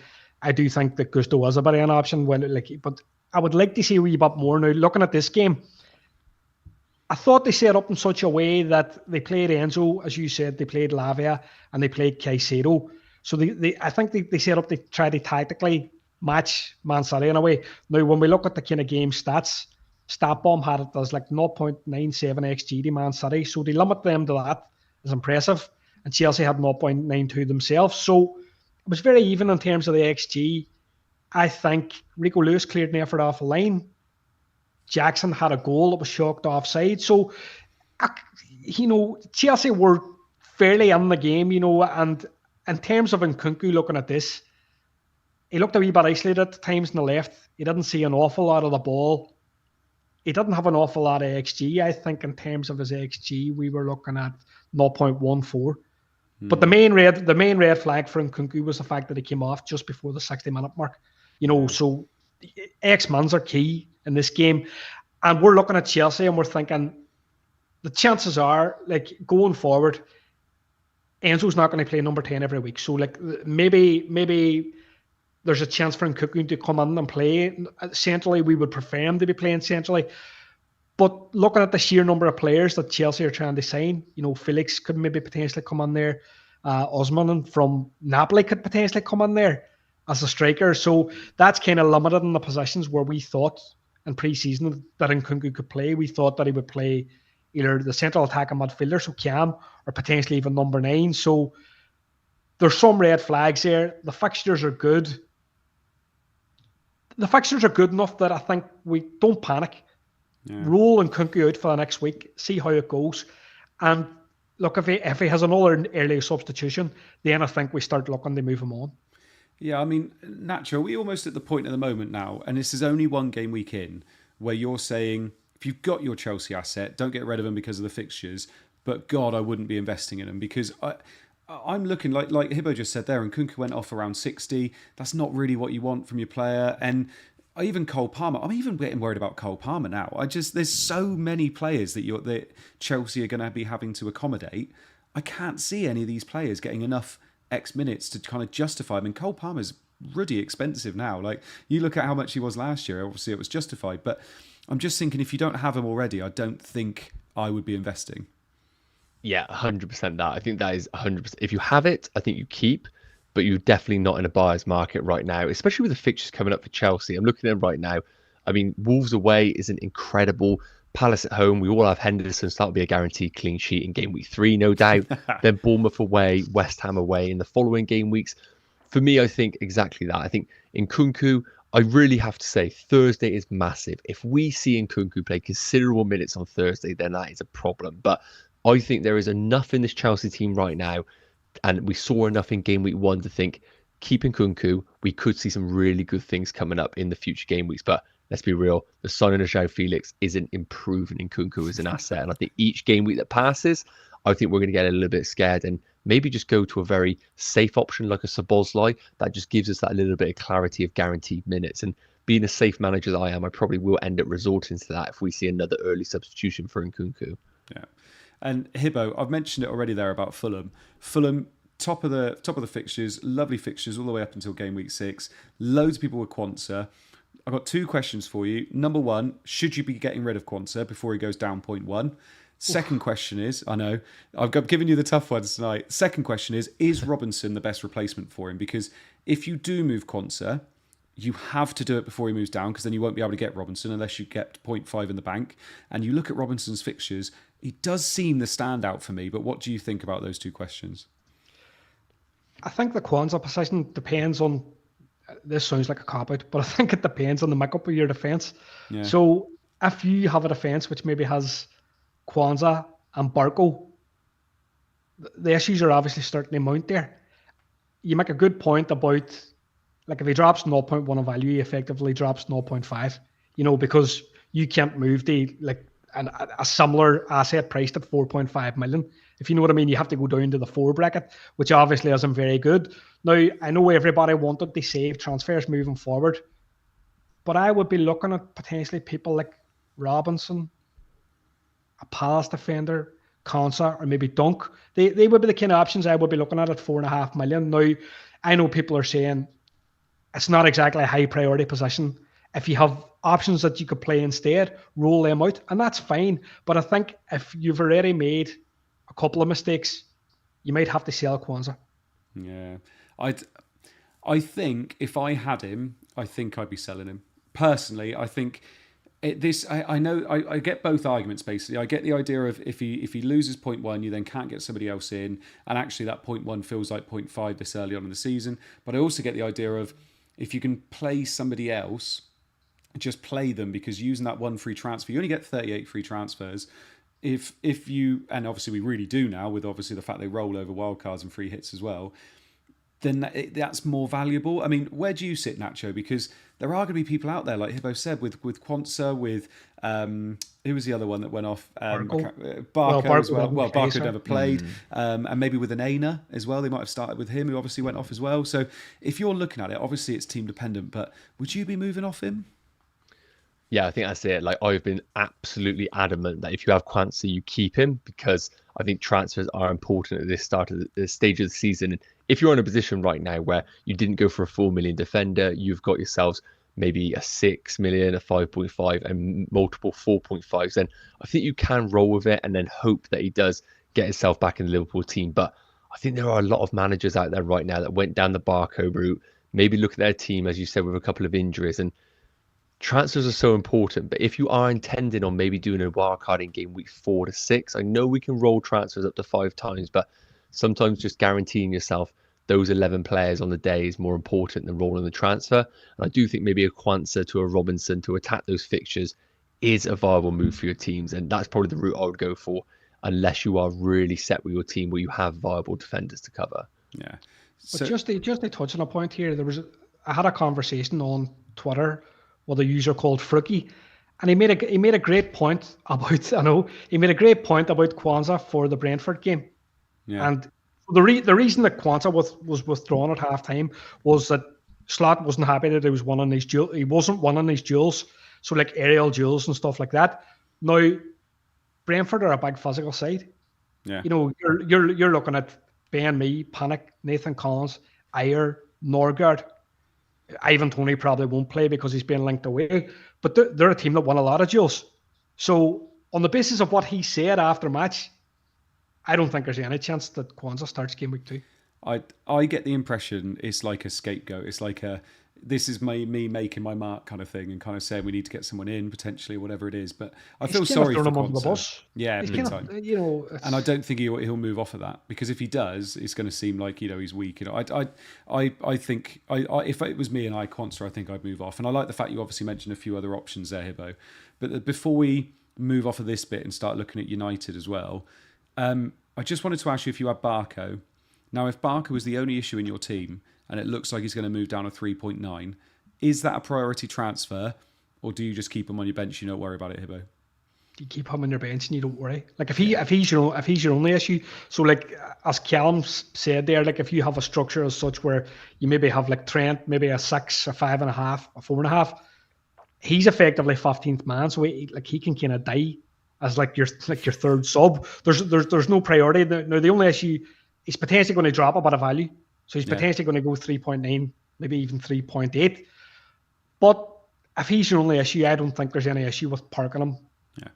I do think that Gusto was a bit of an option. But I would like to see a wee bit more now. Looking at this game, I thought they set up in such a way that they played Enzo, as you said, they played Lavia, and they played Caicedo. So I think they set up to try to tactically match Man City in a way. Now, when we look at the kind of game stats, Statsbomb had it as like 0.97 XG to Man City. So they limit them to that is impressive. And Chelsea had 0.92 themselves. So it was very even in terms of the XG. I think Rico Lewis cleared an effort off the line. Jackson had a goal that was shocked offside. So, Chelsea were fairly in the game, and in terms of NKUNKU looking at this, he looked a wee bit isolated at times on the left. He didn't see an awful lot of the ball. He didn't have an awful lot of XG. I think in terms of his XG, we were looking at 0.14. But the main red flag for NKUNKU was the fact that he came off just before the 60-minute mark. So X-mans are key in this game. And we're looking at Chelsea and we're thinking the chances are, like, going forward, Enzo's not going to play number 10 every week. So, like, maybe there's a chance for NKUNKU to come in and play centrally. We would prefer him to be playing centrally. But looking at the sheer number of players that Chelsea are trying to sign, Felix could maybe potentially come in there. Osman from Napoli could potentially come in there as a striker. So that's kind of limited in the positions where we thought in pre-season that NKUNKU could play. We thought that he would play either the central attacking midfielder, so Cam, or potentially even number 9. So there's some red flags here. The fixtures are good. The fixtures are good enough that I think we don't panic. Yeah. Roll NKUNKU out for the next week, see how it goes. And look, if he has another early substitution, then I think we start looking to move him on. Yeah, I mean, Nacho, we're almost at the point at the moment now, and this is only one game week in, where you're saying, if you've got your Chelsea asset, don't get rid of him because of the fixtures, but God, I wouldn't be investing in him, because I'm looking, like Hibbo just said there, and NKUNKU went off around 60. That's not really what you want from your player. And even Cole Palmer, I'm even getting worried about Cole Palmer now. There's so many players that Chelsea are going to be having to accommodate. I can't see any of these players getting enough X minutes to kind of justify. I mean, Cole Palmer's really expensive now. Like, you look at how much he was last year, obviously it was justified. But I'm just thinking, if you don't have him already, I don't think I would be investing. Yeah, 100% that. I think that is 100%. If you have it, I think you keep. but you're definitely not in a buyer's market right now, especially with the fixtures coming up for Chelsea. I'm looking at them right now. I mean, Wolves away isn't incredible. Palace at home, we all have Henderson, so that'll be a guaranteed clean sheet in game week 3, no doubt. Then Bournemouth away, West Ham away in the following game weeks. For me, I think exactly that. I think NKUNKU, I really have to say, Thursday is massive. If we see NKUNKU play considerable minutes on Thursday, then that is a problem. But I think there is enough in this Chelsea team right now, and we saw enough in game week 1 to think, keeping NKUNKU, we could see some really good things coming up in the future game weeks. But let's be real, the signing of João Felix isn't improving NKUNKU as an asset. And I think each game week that passes, I think we're going to get a little bit scared and maybe just go to a very safe option like a Szoboszlai that just gives us that little bit of clarity of guaranteed minutes. And being a safe manager that I am, I probably will end up resorting to that if we see another early substitution for NKUNKU. Yeah. And Hibbo, I've mentioned it already there about Fulham. Fulham, top of the fixtures, lovely fixtures all the way up until game week 6. Loads of people with Quansah. I've got 2 questions for you. Number 1, should you be getting rid of Quansah before he goes down 0.1? Second question is, I know, I've given you the tough ones tonight. Second question is Robinson the best replacement for him? Because if you do move Quansah, you have to do it before he moves down, because then you won't be able to get Robinson unless you get 0.5 in the bank. And you look at Robinson's fixtures, he does seem the standout for me. But what do you think about those 2 questions? I think the Quansah position depends on, this sounds like a cop-out, but I think it depends on the makeup of your defence. Yeah. So if you have a defence which maybe has Quansah and Barco, the issues are obviously starting to mount there. You make a good point about, like, if he drops 0.1 in value, he effectively drops 0.5, because you can't move a similar asset priced at 4.5 million. If you know what I mean, you have to go down to the 4 bracket, which obviously isn't very good. Now, I know everybody wanted to save transfers moving forward, but I would be looking at potentially people like Robinson, a Palace defender, Quansah, or maybe Dunk. They would be the kind of options I would be looking at 4.5 million. Now, I know people are saying it's not exactly a high priority position. If you have options that you could play instead, roll them out, and that's fine. But I think if you've already made a couple of mistakes, you might have to sell Quansah. Yeah, I think if I had him, I think I'd be selling him. Personally, I think I know I get both arguments basically. I get the idea of if he loses 0.1, you then can't get somebody else in, and actually that 0.1 feels like 0.5 this early on in the season. But I also get the idea of if you can play somebody else, just play them, because using that 1 free transfer, you only get 38 free transfers. If you, and obviously we really do now with obviously the fact they roll over wildcards and free hits as well, then that's more valuable. I mean, where do you sit, Nacho? Because there are going to be people out there, like Hibbo said, with Quansah, with who was the other one that went off? Barco as well. Well, Barco never played, and maybe with an Aina as well. They might have started with him, who obviously went off as well. So if you're looking at it, obviously it's team dependent, but would you be moving off him? Yeah, I think that's it. Like, I've been absolutely adamant that if you have Quansah, you keep him, because I think transfers are important at this stage of the season. And if you're in a position right now where you didn't go for a 4 million defender, you've got yourselves maybe a 6 million, a 5.5, and multiple 4.5s, then I think you can roll with it and then hope that he does get himself back in the Liverpool team. But I think there are a lot of managers out there right now that went down the Barco route, maybe look at their team, as you said, with a couple of injuries, and transfers are so important. But if you are intending on maybe doing a wild card in game week 4 to 6, I know we can roll transfers up to 5 times, but sometimes just guaranteeing yourself those 11 players on the day is more important than rolling the transfer. And I do think maybe a Quansah to a Robinson to attack those fixtures is a viable move for your teams, and that's probably the route I would go for, unless you are really set with your team where you have viable defenders to cover. Yeah. So, but just to touch on a point here, I had a conversation on Twitter with a user called Frookie, and he made a great point about Quansah for the Brentford game. Yeah. And the reason that Quansah was withdrawn at halftime was that Slot wasn't happy that he was winning these duels. He wasn't winning these duels, so like aerial duels and stuff like that. Now, Brentford are a big physical side. Yeah. You're looking at Ben Mee, Panic, Nathan Collins, Ayer, Norgard. Ivan Toney probably won't play because he's been linked away, but they're a team that won a lot of duels. So on the basis of what he said after match, I don't think there's any chance that Quansah starts game week 2. I get the impression it's like a scapegoat. It's like this is me making my mark kind of thing, and kind of saying we need to get someone in potentially, or whatever it is. But I feel sorry for him under the Quansah. bus. Yeah, He's big kind time. of, you know, And I don't think he'll move off of that, because if he does, it's going to seem like, you know, he's weak. You know, I think if it was me and Quansah, I think I'd move off. And I like the fact you obviously mentioned a few other options there, Hibbo. But before we move off of this bit and start looking at United as well, I just wanted to ask you if you had Barco. Now, if Barco was the only issue in your team, and it looks like he's going to move down to 3.9, is that a priority transfer, or do you just keep him on your bench? You don't worry about it, Hibbo. You keep him on your bench and you don't worry. Like if he's your only issue. So like as Callum said there, like if you have a structure as such where you maybe have like Trent, maybe a 6, a 5.5, a 4.5, he's effectively 15th man. So he can kind of die as like your third sub. There's no priority. Now the only issue, he's potentially going to drop a bit of value. So he's potentially going to go 3.9, maybe even 3.8. But if he's your only issue, I don't think there's any issue with parking him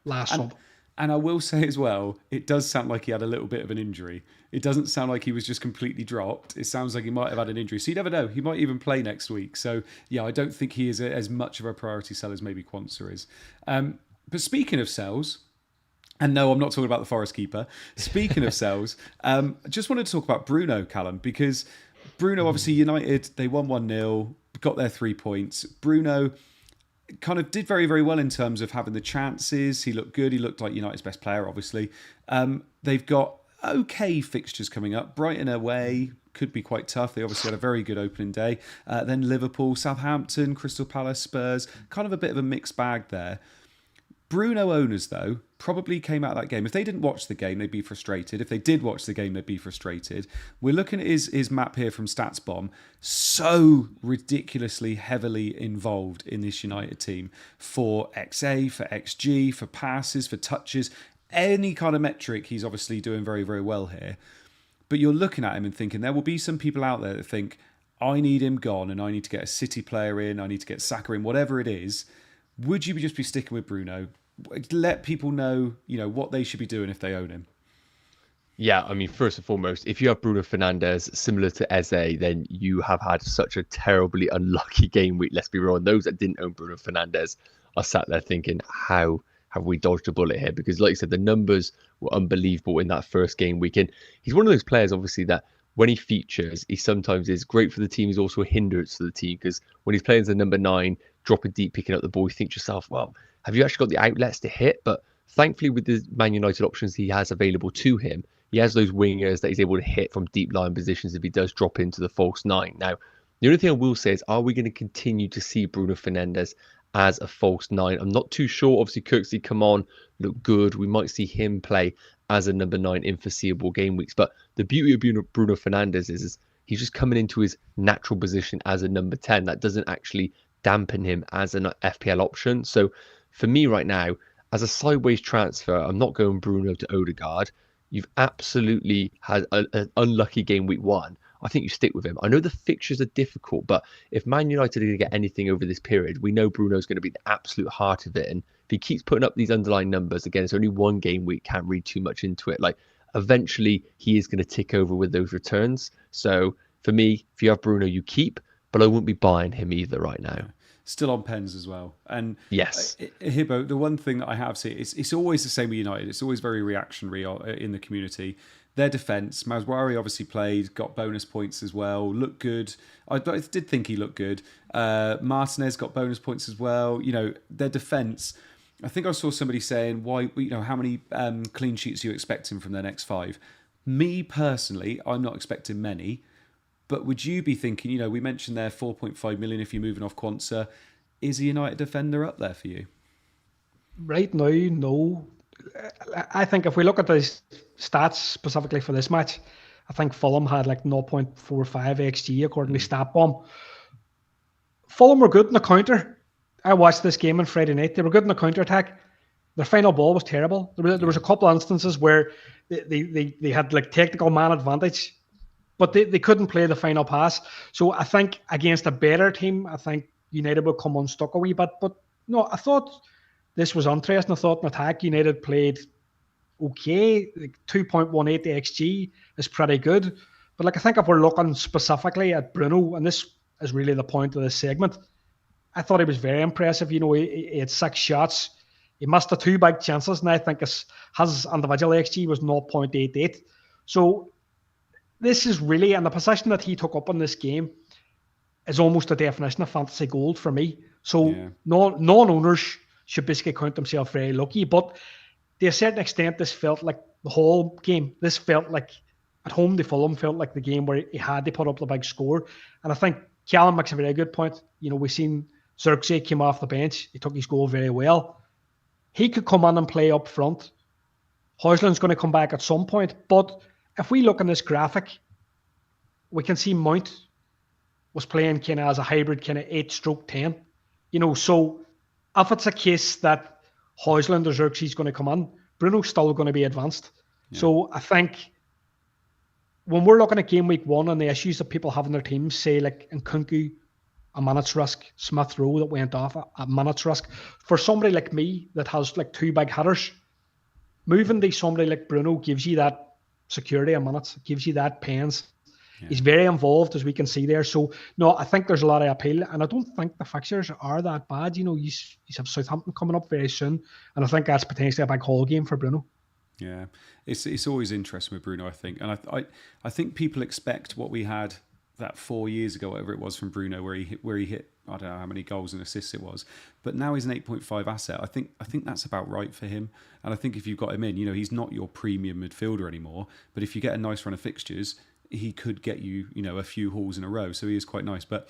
last sub. And I will say as well, it does sound like he had a little bit of an injury. It doesn't sound like he was just completely dropped. It sounds like he might have had an injury. So you never know. He might even play next week. So, yeah, I don't think he is as much of a priority sell as maybe Quansah is. But speaking of sells, and no, I'm not talking about the Forest keeper. Speaking of sells, I just wanted to talk about Bruno, Callum, because Bruno, obviously, United, they won 1-0, got their 3 points. Bruno kind of did very, very well in terms of having the chances. He looked good. He looked like United's best player, obviously. They've got okay fixtures coming up. Brighton away could be quite tough. They obviously had a very good opening day. Then Liverpool, Southampton, Crystal Palace, Spurs. Kind of a bit of a mixed bag there. Bruno owners, though, probably came out of that game. If they didn't watch the game, they'd be frustrated. If they did watch the game, they'd be frustrated. We're looking at his map here from Statsbomb. So ridiculously heavily involved in this United team for XA, for XG, for passes, for touches. Any kind of metric, he's obviously doing very, very well here. But you're looking at him and thinking, there will be some people out there that think, I need him gone and I need to get a City player in, I need to get Saka in, whatever it is. Would you just be sticking with Bruno? Let people know, you know, what they should be doing if they own him. Yeah, I mean, first and foremost, if you have Bruno Fernandes similar to Eze, then you have had such a terribly unlucky game week. Let's be real. And those that didn't own Bruno Fernandes are sat there thinking, how have we dodged a bullet here? Because like you said, the numbers were unbelievable in that first game week. And he's one of those players, obviously, that when he features, he sometimes is great for the team. He's also a hindrance to the team, because when he's playing as a number 9, dropping deep, picking up the ball, you think to yourself, well, have you actually got the outlets to hit? But thankfully, with the Man United options he has available to him, he has those wingers that he's able to hit from deep line positions if he does drop into the false 9. Now, the only thing I will say is, are we going to continue to see Bruno Fernandes as a false 9? I'm not too sure. Obviously, Kirksey come on, look good. We might see him play as a number 9 in foreseeable game weeks. But the beauty of Bruno Fernandes is he's just coming into his natural position as a number 10. That doesn't actually dampen him as an FPL option. So for me right now, as a sideways transfer, I'm not going Bruno to Odegaard. You've absolutely had an unlucky game week 1. I think you stick with him. I know the fixtures are difficult, but if Man United are going to get anything over this period, we know Bruno's going to be the absolute heart of it. And if he keeps putting up these underlying numbers, again, it's only one game week, can't read too much into it. Like, eventually he is going to tick over with those returns. So for me, if you have Bruno, you keep, but I wouldn't be buying him either right now. Still on pens as well. And yes, Hibbo, the one thing that I have seen, it's always the same with United. It's always very reactionary in the community. Their defence, Mazwari obviously played, got bonus points as well, looked good. I did think he looked good. Martinez got bonus points as well. You know, their defence, I think I saw somebody saying, why, you know, how many clean sheets are you expecting from their next 5? Me personally, I'm not expecting many. But would you be thinking, you know, we mentioned there 4.5 million if you're moving off Quansah. Is a United defender up there for you? Right now, no. I think if we look at the stats specifically for this match, I think Fulham had like 0.45 XG according to Statsbomb. Fulham were good in the counter. I watched this game on Friday night. They were good in the counter attack. Their final ball was terrible. There was a couple of instances where they had like technical man advantage, but they couldn't play the final pass. So I think against a better team, I think United will come unstuck a wee bit. But no, I thought this was interesting. I thought in attack, United played okay. Like 2.18 XG is pretty good. But like I think if we're looking specifically at Bruno, and this is really the point of this segment, I thought he was very impressive. You know, he had 6 shots. He missed the 2 big chances, and I think his individual XG was 0.88. So this is really, and the position that he took up in this game is almost a definition of fantasy gold for me. So non-owners should basically count themselves very lucky. But to a certain extent, this felt like the whole game. This felt like at home to Fulham felt like the game where he had to put up the big score. And I think Callum makes a very good point. You know, we've seen Xerxes came off the bench. He took his goal very well. He could come on and play up front. Højlund's going to come back at some point. But if we look in this graphic, we can see Mount was playing kind of as a hybrid kind of 8/10. You know, so if it's a case that Højlund or Xerxes is going to come on, Bruno's still going to be advanced. Yeah. So I think when we're looking at game week 1 and the issues that people have in their teams, say like NKUNKU, a minutes risk, Smith Rowe that went off a minutes risk, for somebody like me that has like 2 big hitters, moving to somebody like Bruno gives you that security of minutes, gives you that pens. Yeah. He's very involved, as we can see there. So, no, I think there's a lot of appeal, and I don't think the fixtures are that bad. You know, you have Southampton coming up very soon, and I think that's potentially a big haul game for Bruno. Yeah, it's always interesting with Bruno, I think. And I think people expect what we had that 4 years ago, whatever it was, from Bruno, where he hit, I don't know how many goals and assists it was, but now he's an 8.5 asset. I think that's about right for him. And I think if you've got him in, you know, he's not your premium midfielder anymore, but if you get a nice run of fixtures, he could get you, you know, a few hauls in a row. So he is quite nice. But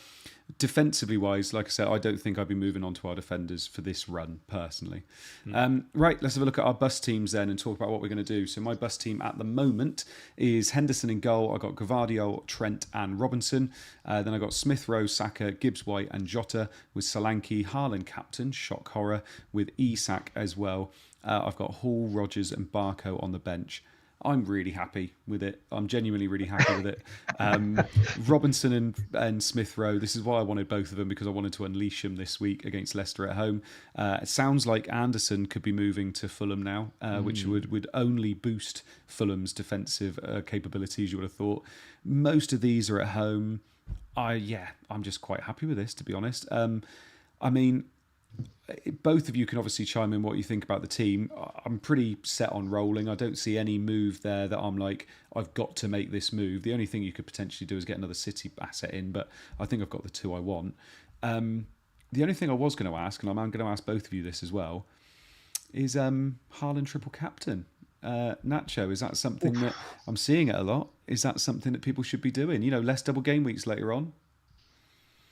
defensively wise, like I said, I don't think I'd be moving on to our defenders for this run, personally. Right, let's have a look at our bus teams then and talk about what we're going to do. So my bus team at the moment is Henderson in goal. I've got Gvardiol, Trent and Robinson. Then I've got Smith Rowe, Saka, Gibbs White and Jota with Solanke, Haaland captain, shock horror, with Isak as well. I've got Hall, Rodgers and Barco on the bench. I'm really happy with it. I'm genuinely really happy with it. Robinson and Smith Rowe, this is why I wanted both of them, because I wanted to unleash them this week against Leicester at home. It sounds like Anderson could be moving to Fulham now, which would only boost Fulham's defensive capabilities, you would have thought. Most of these are at home. I'm just quite happy with this, to be honest. I mean, both of you can obviously chime in what you think about the team. I'm pretty set on rolling. I don't see any move there that I'm like, I've got to make this move. The only thing you could potentially do is get another City asset in, but I think I've got the 2 I want. The only thing I was going to ask, and I'm going to ask both of you this as well, is Haaland triple captain. Nacho, is that something that I'm seeing it a lot? Is that something that people should be doing? You know, less double game weeks later on?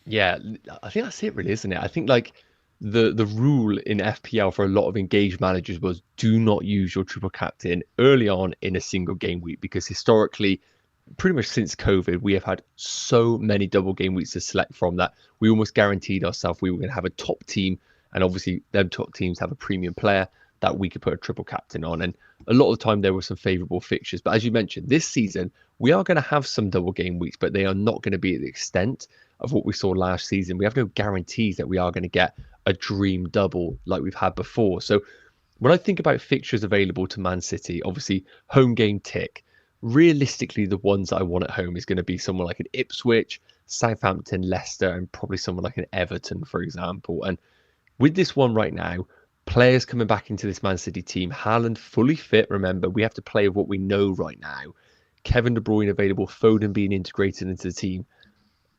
Yeah, I think that's it really, isn't it? I think like the rule in FPL for a lot of engaged managers was do not use your triple captain early on in a single game week, because historically, pretty much since COVID, we have had so many double game weeks to select from that we almost guaranteed ourselves we were going to have a top team, and obviously them top teams have a premium player that we could put a triple captain on. And a lot of the time there were some favourable fixtures. But as you mentioned, this season, we are going to have some double game weeks, but they are not going to be at the extent of what we saw last season. We have no guarantees that we are going to get a dream double like we've had before. So when I think about fixtures available to Man City, obviously home game tick. Realistically, the ones that I want at home is going to be someone like an Ipswich, Southampton, Leicester, and probably someone like an Everton, for example. And with this one right now, players coming back into this Man City team, Haaland fully fit. Remember, we have to play with what we know right now. Kevin De Bruyne available, Foden being integrated into the team.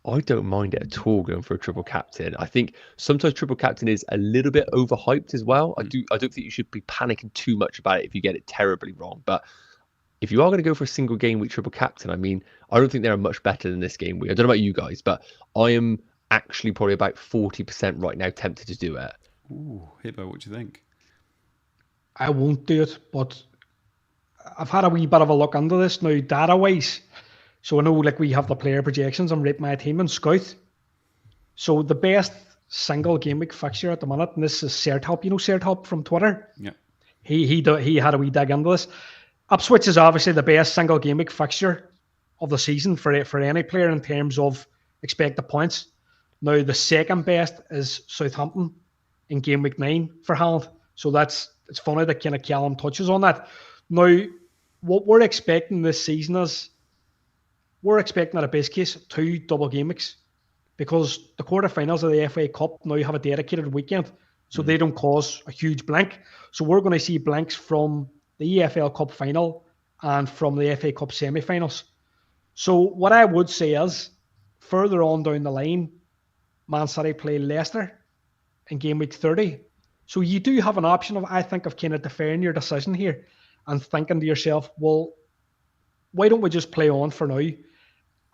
I don't mind it at all going for a triple captain. I think sometimes triple captain is a little bit overhyped as well. I don't think you should be panicking too much about it if you get it terribly wrong. But if you are going to go for a single game week triple captain, I mean, I don't think they're much better than this game week. I don't know about you guys, but I am actually probably about 40% right now tempted to do it. Ooh, Hibbo, what do you think? I won't do it, but I've had a wee bit of a look into this now data-wise. So I know like we have the player projections. I'm rating my team in Scout. So the best single game week fixture at the minute, and this is Sertop. You know Sertop from Twitter? Yeah. He had a wee dig into this. Ipswich is obviously the best single game week fixture of the season for any player in terms of expected points. Now the second best is Southampton in game week 9 for Haaland. So it's funny that kind of Callum touches on that. Now, what we're expecting this season is we're expecting at a base case 2 double game weeks because the quarterfinals of the FA Cup now have a dedicated weekend, so they don't cause a huge blank. So we're going to see blanks from the EFL Cup final and from the FA Cup semi-finals. So what I would say is, further on down the line, Man City play Leicester in game week 30. So you do have an option of, I think, of kind of deferring your decision here and thinking to yourself, well, why don't we just play on for now?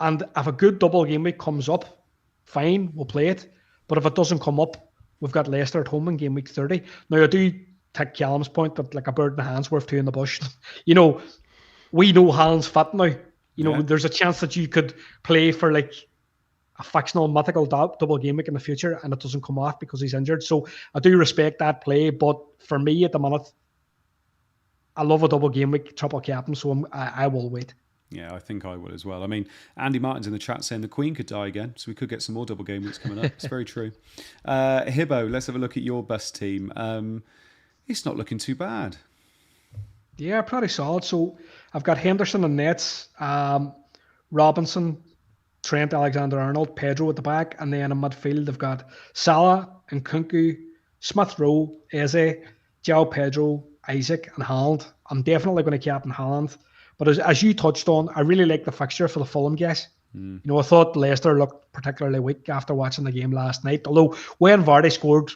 And if a good double game week comes up, fine, we'll play it. But if it doesn't come up, we've got Leicester at home in game week 30. Now, I do take Callum's point that like a bird in the hand's worth two in the bush. We know Haaland's fit now. There's a chance that you could play for like a fictional mythical double game week in the future and it doesn't come off because he's injured. So I do respect that play. But for me at the minute, I love a double game week, triple captain. So I will wait. Yeah, I think I will as well. I mean, Andy Martin's in the chat saying the Queen could die again, so we could get some more double game weeks coming up. It's very true. Hibbo, let's have a look at your best team. It's not looking too bad. Yeah, pretty solid. So I've got Henderson and Nets, Robinson, Trent Alexander-Arnold, Pedro at the back, and then in midfield I've got Salah and NKUNKU, Smith Rowe, Eze, João Pedro, Isaac, and Haaland. I'm definitely going to captain Haaland. But as you touched on, I really like the fixture for the Fulham guys. I thought Leicester looked particularly weak after watching the game last night. Although when Vardy scored,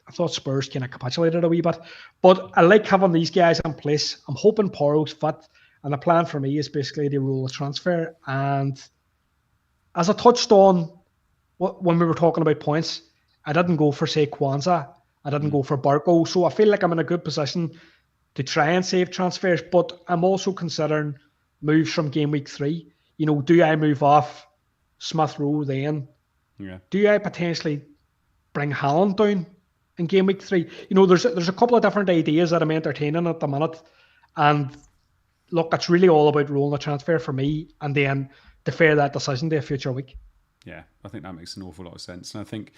I thought Spurs kind of capitulated a wee bit. But I like having these guys in place. I'm hoping Porro's fit. And the plan for me is basically to roll a transfer. And as I touched on when we were talking about points, I didn't go for, say, Quansah. I didn't go for Barco. So I feel like I'm in a good position to try and save transfers, but I'm also considering moves from game week 3. Do I move off Smith Rowe then? Yeah. Do I potentially bring Haaland down in game week 3? There's a couple of different ideas that I'm entertaining at the minute. And look, it's really all about rolling a transfer for me and then defer that decision to a future week. Yeah, I think that makes an awful lot of sense. And I think,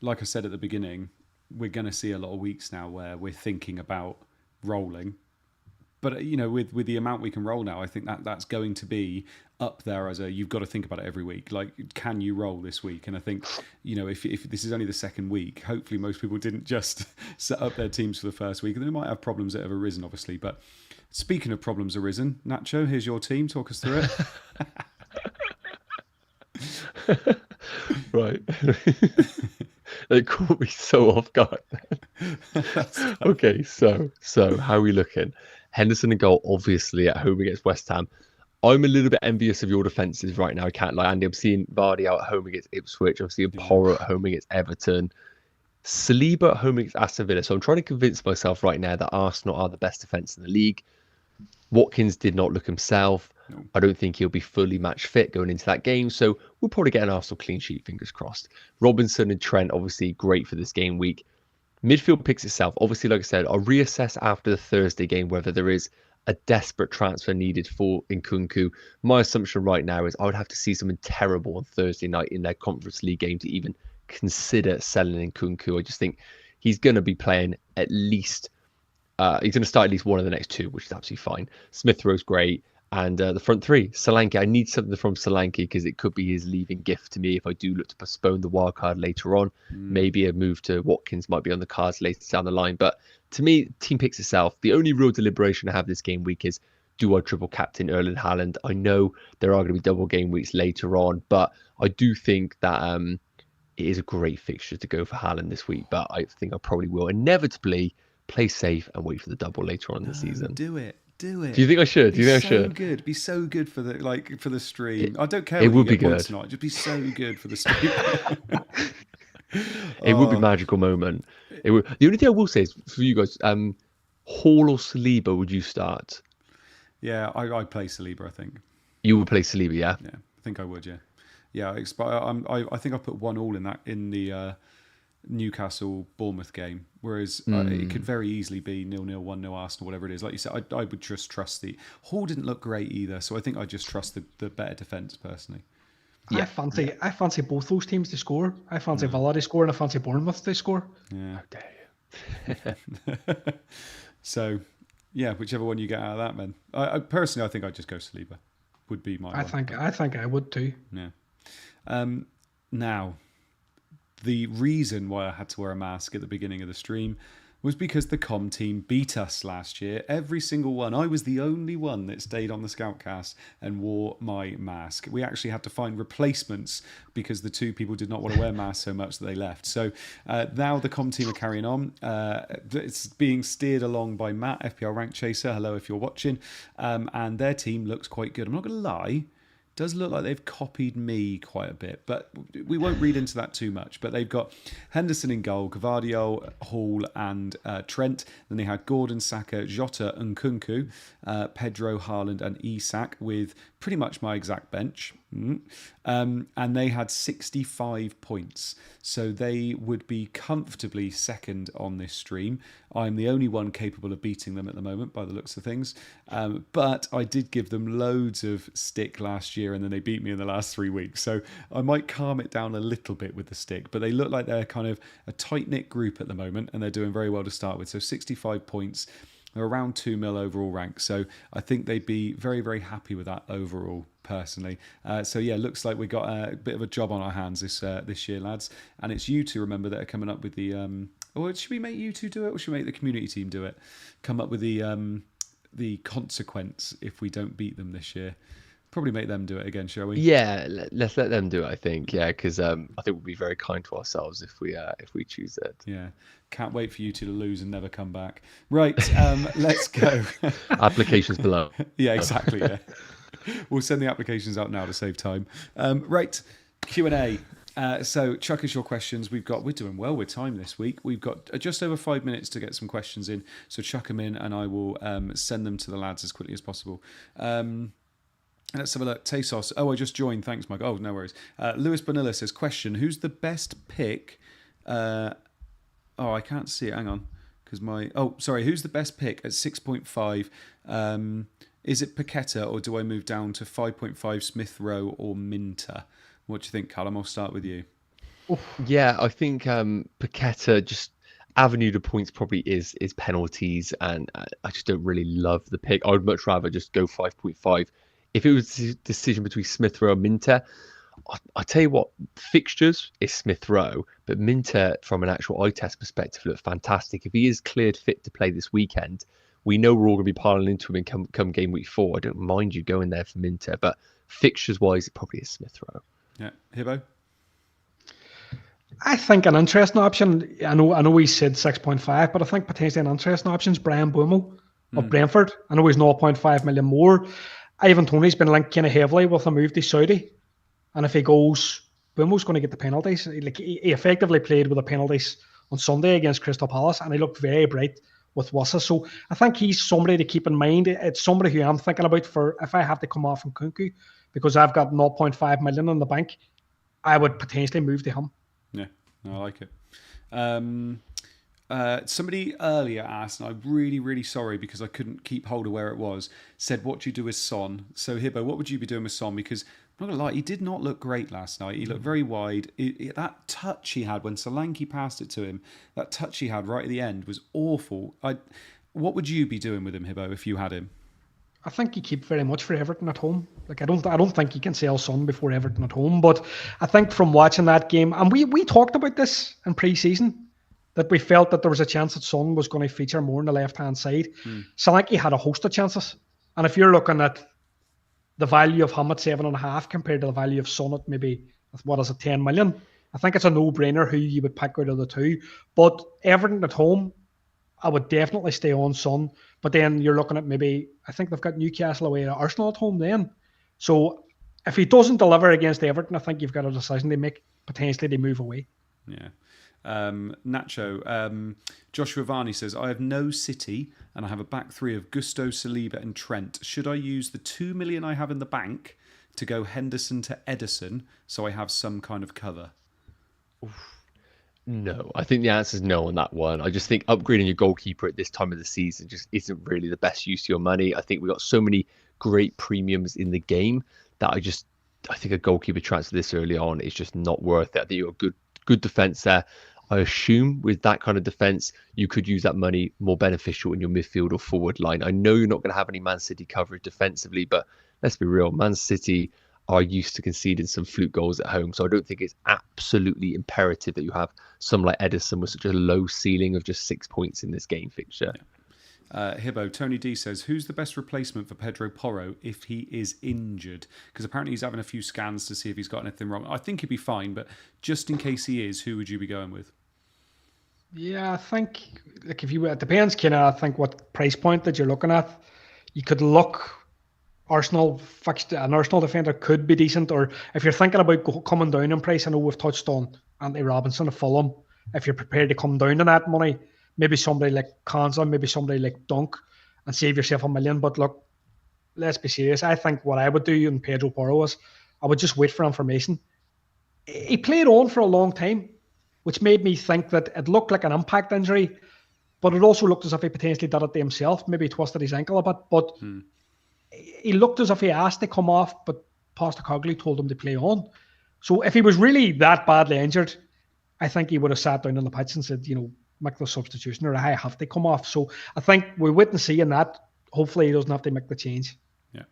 like I said at the beginning, we're going to see a lot of weeks now where we're thinking about rolling, but with the amount we can roll now, I think that's going to be up there as you've got to think about it every week. Like, can you roll this week? And I think if this is only the second week, hopefully most people didn't just set up their teams for the first week, and they might have problems that have arisen, obviously. But speaking of problems arisen, Nacho, here's your team. Talk us through it. Right. It caught me so off guard. Okay, so how are we looking? Henderson and goal, obviously at home against West Ham. I'm a little bit envious of your defences right now. I can't lie, Andy. I'm seeing Vardy out at home against Ipswich. I'm seeing Porro at home against Everton. Saliba at home against Aston Villa. So I'm trying to convince myself right now that Arsenal are the best defence in the league. Watkins did not look himself. No. I don't think he'll be fully match fit going into that game. So we'll probably get an Arsenal clean sheet, fingers crossed. Robinson and Trent, obviously great for this game week. Midfield picks itself. Obviously, like I said, I'll reassess after the Thursday game whether there is a desperate transfer needed for NKUNKU. My assumption right now is I would have to see something terrible on Thursday night in their Conference League game to even consider selling NKUNKU. I just think he's going to be playing at least... he's going to start at least one of the next two, which is absolutely fine. Smith Rowe's great. And the front three, Solanke. I need something from Solanke because it could be his leaving gift to me if I do look to postpone the wild card later on. Maybe a move to Watkins might be on the cards later down the line. But to me, team picks itself. The only real deliberation I have this game week is, do I triple captain Erling Haaland? I know there are going to be double game weeks later on, but I do think that it is a great fixture to go for Haaland this week. But I think I probably will inevitably play safe and wait for the double later on in the season. Do it. Do it. Do you think I should? Do you think I should? Good. Be so good for the stream. I don't care. It would be good tonight. Just be so good for the stream. It would be a magical moment. It would. The only thing I will say is for you guys, Hall or Saliba would you start? Yeah, I play Saliba. I think you would play Saliba. Yeah. Yeah, I think I would. Yeah. Yeah. I think I put 1-1 in the Newcastle Bournemouth game, whereas it could very easily be 0-0, 1-0 Arsenal, whatever it is. Like you said, I would just trust Hall didn't look great either, so I think I just trust the better defence personally. Yeah, I fancy both those teams to score. I fancy Villa to score, and I fancy Bournemouth to score. Yeah. How dare you? So, yeah, whichever one you get out of that, man. I personally, I think I'd just go Saliba. would be my I think I would too. Yeah. Now, the reason why I had to wear a mask at the beginning of the stream was because the com team beat us last year. Every single one. I was the only one that stayed on the Scoutcast and wore my mask. We actually had to find replacements because the two people did not want to wear masks so much that they left. So now the com team are carrying on. It's being steered along by Matt, FPL Rank Chaser. Hello if you're watching. And their team looks quite good. I'm not going to lie. Does look like they've copied me quite a bit, but we won't read into that too much. But they've got Henderson in goal, Gvardiol, Hall and Trent. Then they had Gordon, Saka, Jota, NKUNKU, Pedro, Haaland and Isak with pretty much my exact bench. And they had 65 points. So they would be comfortably second on this stream. I'm the only one capable of beating them at the moment by the looks of things. But I did give them loads of stick last year and then they beat me in the last 3 weeks. So I might calm it down a little bit with the stick. But they look like they're kind of a tight-knit group at the moment and they're doing very well to start with. So 65 points. They're around 2 mil overall rank. So I think they'd be very, very happy with that overall, personally. So yeah, looks like we got a bit of a job on our hands this year, lads. And it's you two, remember, that are coming up with the... or should we make you two do it? Or should we make the community team do it? Come up with the consequence if we don't beat them this year. Probably make them do it again, shall we? Yeah, let's let them do it. I think, yeah, because I think we'll be very kind to ourselves if we choose it. Yeah, can't wait for you two to lose and never come back. Right, let's go. Applications below. Yeah, exactly. Yeah, we'll send the applications out now to save time. Right, Q&A. So chuck us your questions. We're doing well with time this week. We've got just over 5 minutes to get some questions in. So chuck them in, and I will send them to the lads as quickly as possible. Let's have a look. Tesos. Oh, I just joined. Thanks, Mike. Oh, no worries. Lewis Bonilla says, question, who's the best pick? I can't see it. Hang on. Who's the best pick at 6.5? Is it Paqueta or do I move down to 5.5 Smith Rowe or Minter? What do you think, Callum? I'll start with you. Yeah, I think Paqueta, just avenue to points probably is penalties, and I just don't really love the pick. I would much rather just go 5.5. If it was a decision between Smith Rowe and Minter, I tell you what, fixtures is Smith Rowe, but Minter from an actual eye test perspective looked fantastic. If he is cleared fit to play this weekend, we know we're all going to be piling into him and come game week 4. I don't mind you going there for Minter, but fixtures wise, it probably is Smith Rowe. Yeah, Hibbo. I think an interesting option. I know we said 6.5, but I think potentially an interesting option is Brian Buemo of Brentford. I know he's 0.5 million more. Ivan Toney's been linked kind of heavily with a move to Saudi, and if he goes, Buemo's going to get the penalties. He effectively played with the penalties on Sunday against Crystal Palace, and he looked very bright with Wissa. So I think he's somebody to keep in mind. It's somebody who I'm thinking about for if I have to come off from NKUNKU, because I've got 0.5 million in the bank. I would potentially move to him. Yeah, I like it. Somebody earlier asked, and I'm really, really sorry because I couldn't keep hold of where it was, said, what do you do with Son? So, Hibbo, what would you be doing with Son? Because, I'm not going to lie, he did not look great last night. He looked very wide. That touch he had when Solanke passed it to him, that touch he had right at the end was awful. What would you be doing with him, Hibbo, if you had him? I think you keep very much for Everton at home. Like I don't think you can sell Son before Everton at home. But I think from watching that game, and we talked about this in pre-season, that we felt that there was a chance that Son was going to feature more on the left-hand side. Solanke had a host of chances. And if you're looking at the value of him at 7.5 compared to the value of Son at maybe, 10 million, I think it's a no-brainer who you would pick out of the two. But Everton at home, I would definitely stay on Son. But then you're looking at maybe, I think they've got Newcastle away at Arsenal at home then. So if he doesn't deliver against Everton, I think you've got a decision to make, potentially to move away. Yeah. Nacho, Joshua Varney says, I have no City and I have a back three of Gusto, Saliba and Trent. Should I use the 2 million I have in the bank to go Henderson to Edison so I have some kind of cover? No, I think the answer is no on that one. I just think upgrading your goalkeeper at this time of the season just isn't really the best use of your money. I think we've got so many great premiums in the game that I think a goalkeeper transfer this early on is just not worth it. I think you've got good defence there. I assume with that kind of defence, you could use that money more beneficial in your midfield or forward line. I know you're not going to have any Man City coverage defensively, but let's be real, Man City are used to conceding some fluke goals at home. So I don't think it's absolutely imperative that you have someone like Edison with such a low ceiling of just 6 points in this game fixture. Hibbo, Tony D says, who's the best replacement for Pedro Porro if he is injured? Because apparently he's having a few scans to see if he's got anything wrong. I think he'd be fine, but just in case he is, who would you be going with? Yeah, I think like if you it depends kind of I think what price point that you're looking at. You could look Arsenal fixed an Arsenal defender could be decent, or if you're thinking about coming down in price, I know we've touched on Anthony Robinson of Fulham. If you're prepared to come down on that money, maybe somebody like Quansah, maybe somebody like Dunk, and save yourself $1 million. But look, let's be serious. I think what I would do in Pedro Porro is I would just wait for information. He played on for a long time, which made me think that it looked like an impact injury, but it also looked as if he potentially did it to himself. Maybe he twisted his ankle a bit, but he looked as if he asked to come off, but Postecoglou told him to play on. So if he was really that badly injured, I think he would have sat down on the pitch and said, make the substitution, or I have to come off. So I think we'll wait and see in that. Hopefully he doesn't have to make the change. Yeah.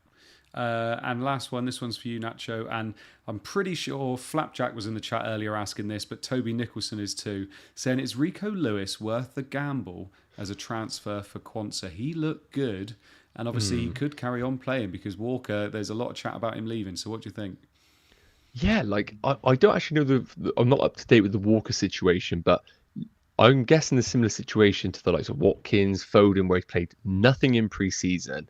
And last one, this one's for you, Nacho. And I'm pretty sure Flapjack was in the chat earlier asking this, but Toby Nicholson is too, saying, is Rico Lewis worth the gamble as a transfer for Quansah? He looked good. And obviously he could carry on playing because Walker, there's a lot of chat about him leaving. So what do you think? Yeah, like I don't actually know I'm not up to date with the Walker situation, but I'm guessing a similar situation to the likes of Watkins, Foden, where he's played nothing in pre-season.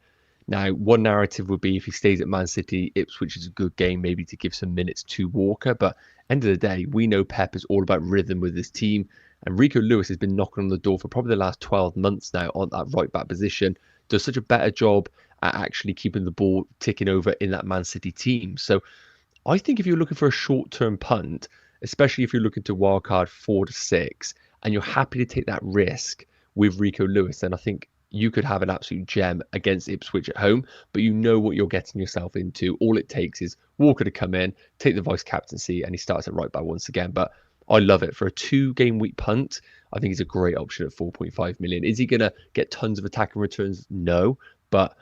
Now, one narrative would be if he stays at Man City, Ipswich is a good game maybe to give some minutes to Walker. But end of the day, we know Pep is all about rhythm with his team. And Rico Lewis has been knocking on the door for probably the last 12 months now on that right-back position. Does such a better job at actually keeping the ball ticking over in that Man City team. So I think if you're looking for a short-term punt, especially if you're looking to wildcard 4 to 6, and you're happy to take that risk with Rico Lewis, then I think you could have an absolute gem against Ipswich at home, but you know what you're getting yourself into. All it takes is Walker to come in, take the vice captaincy, and he starts at right back once again. But I love it. For a 2-game week punt, I think he's a great option at 4.5 million. Is he going to get tons of attacking returns? No, but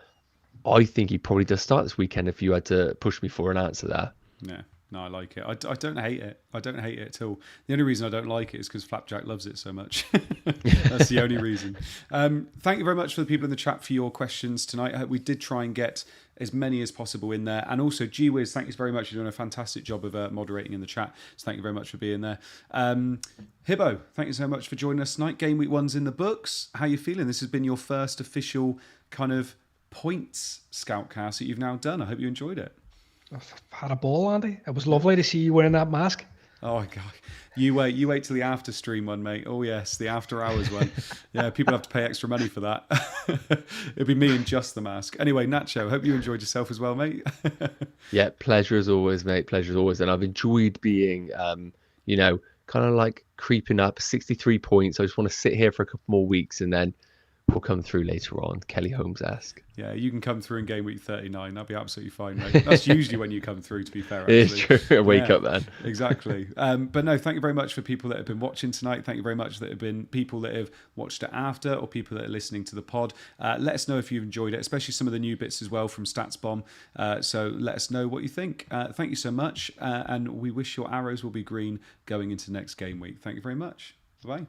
I think he probably does start this weekend if you had to push me for an answer there. Yeah. No, I like it. I don't hate it. I don't hate it at all. The only reason I don't like it is because Flapjack loves it so much. That's the only reason. Thank you very much for the people in the chat for your questions tonight. I hope we did try and get as many as possible in there. And also, GWiz, thank you very much. You're doing a fantastic job of moderating in the chat. So thank you very much for being there. Hibbo, thank you so much for joining us tonight. Game week 1's in the books. How are you feeling? This has been your first official kind of points Scoutcast that you've now done. I hope you enjoyed it. I've had a ball, Andy. It was lovely to see you wearing that mask. Oh my God. You wait till the after stream one, mate. Oh yes, the after hours one. Yeah, people have to pay extra money for that. It'd be me and just the mask. Anyway, Nacho, hope you enjoyed yourself as well, mate. Yeah, pleasure as always, mate. Pleasure as always. And I've enjoyed being, kind of like creeping up 63 points. I just want to sit here for a couple more weeks and then we'll come through later on. Kelly Holmes-esque. Yeah, you can come through in game week 39. That'll be absolutely fine, mate. That's usually when you come through, to be fair. Actually. It's true. Wake up, man. Exactly. But no, thank you very much for people that have been watching tonight. Thank you very much that have been people that have watched it after or people that are listening to the pod. Let us know if you've enjoyed it, especially some of the new bits as well from Statsbomb. So let us know what you think. Thank you so much. And we wish your arrows will be green going into next game week. Thank you very much. Bye-bye.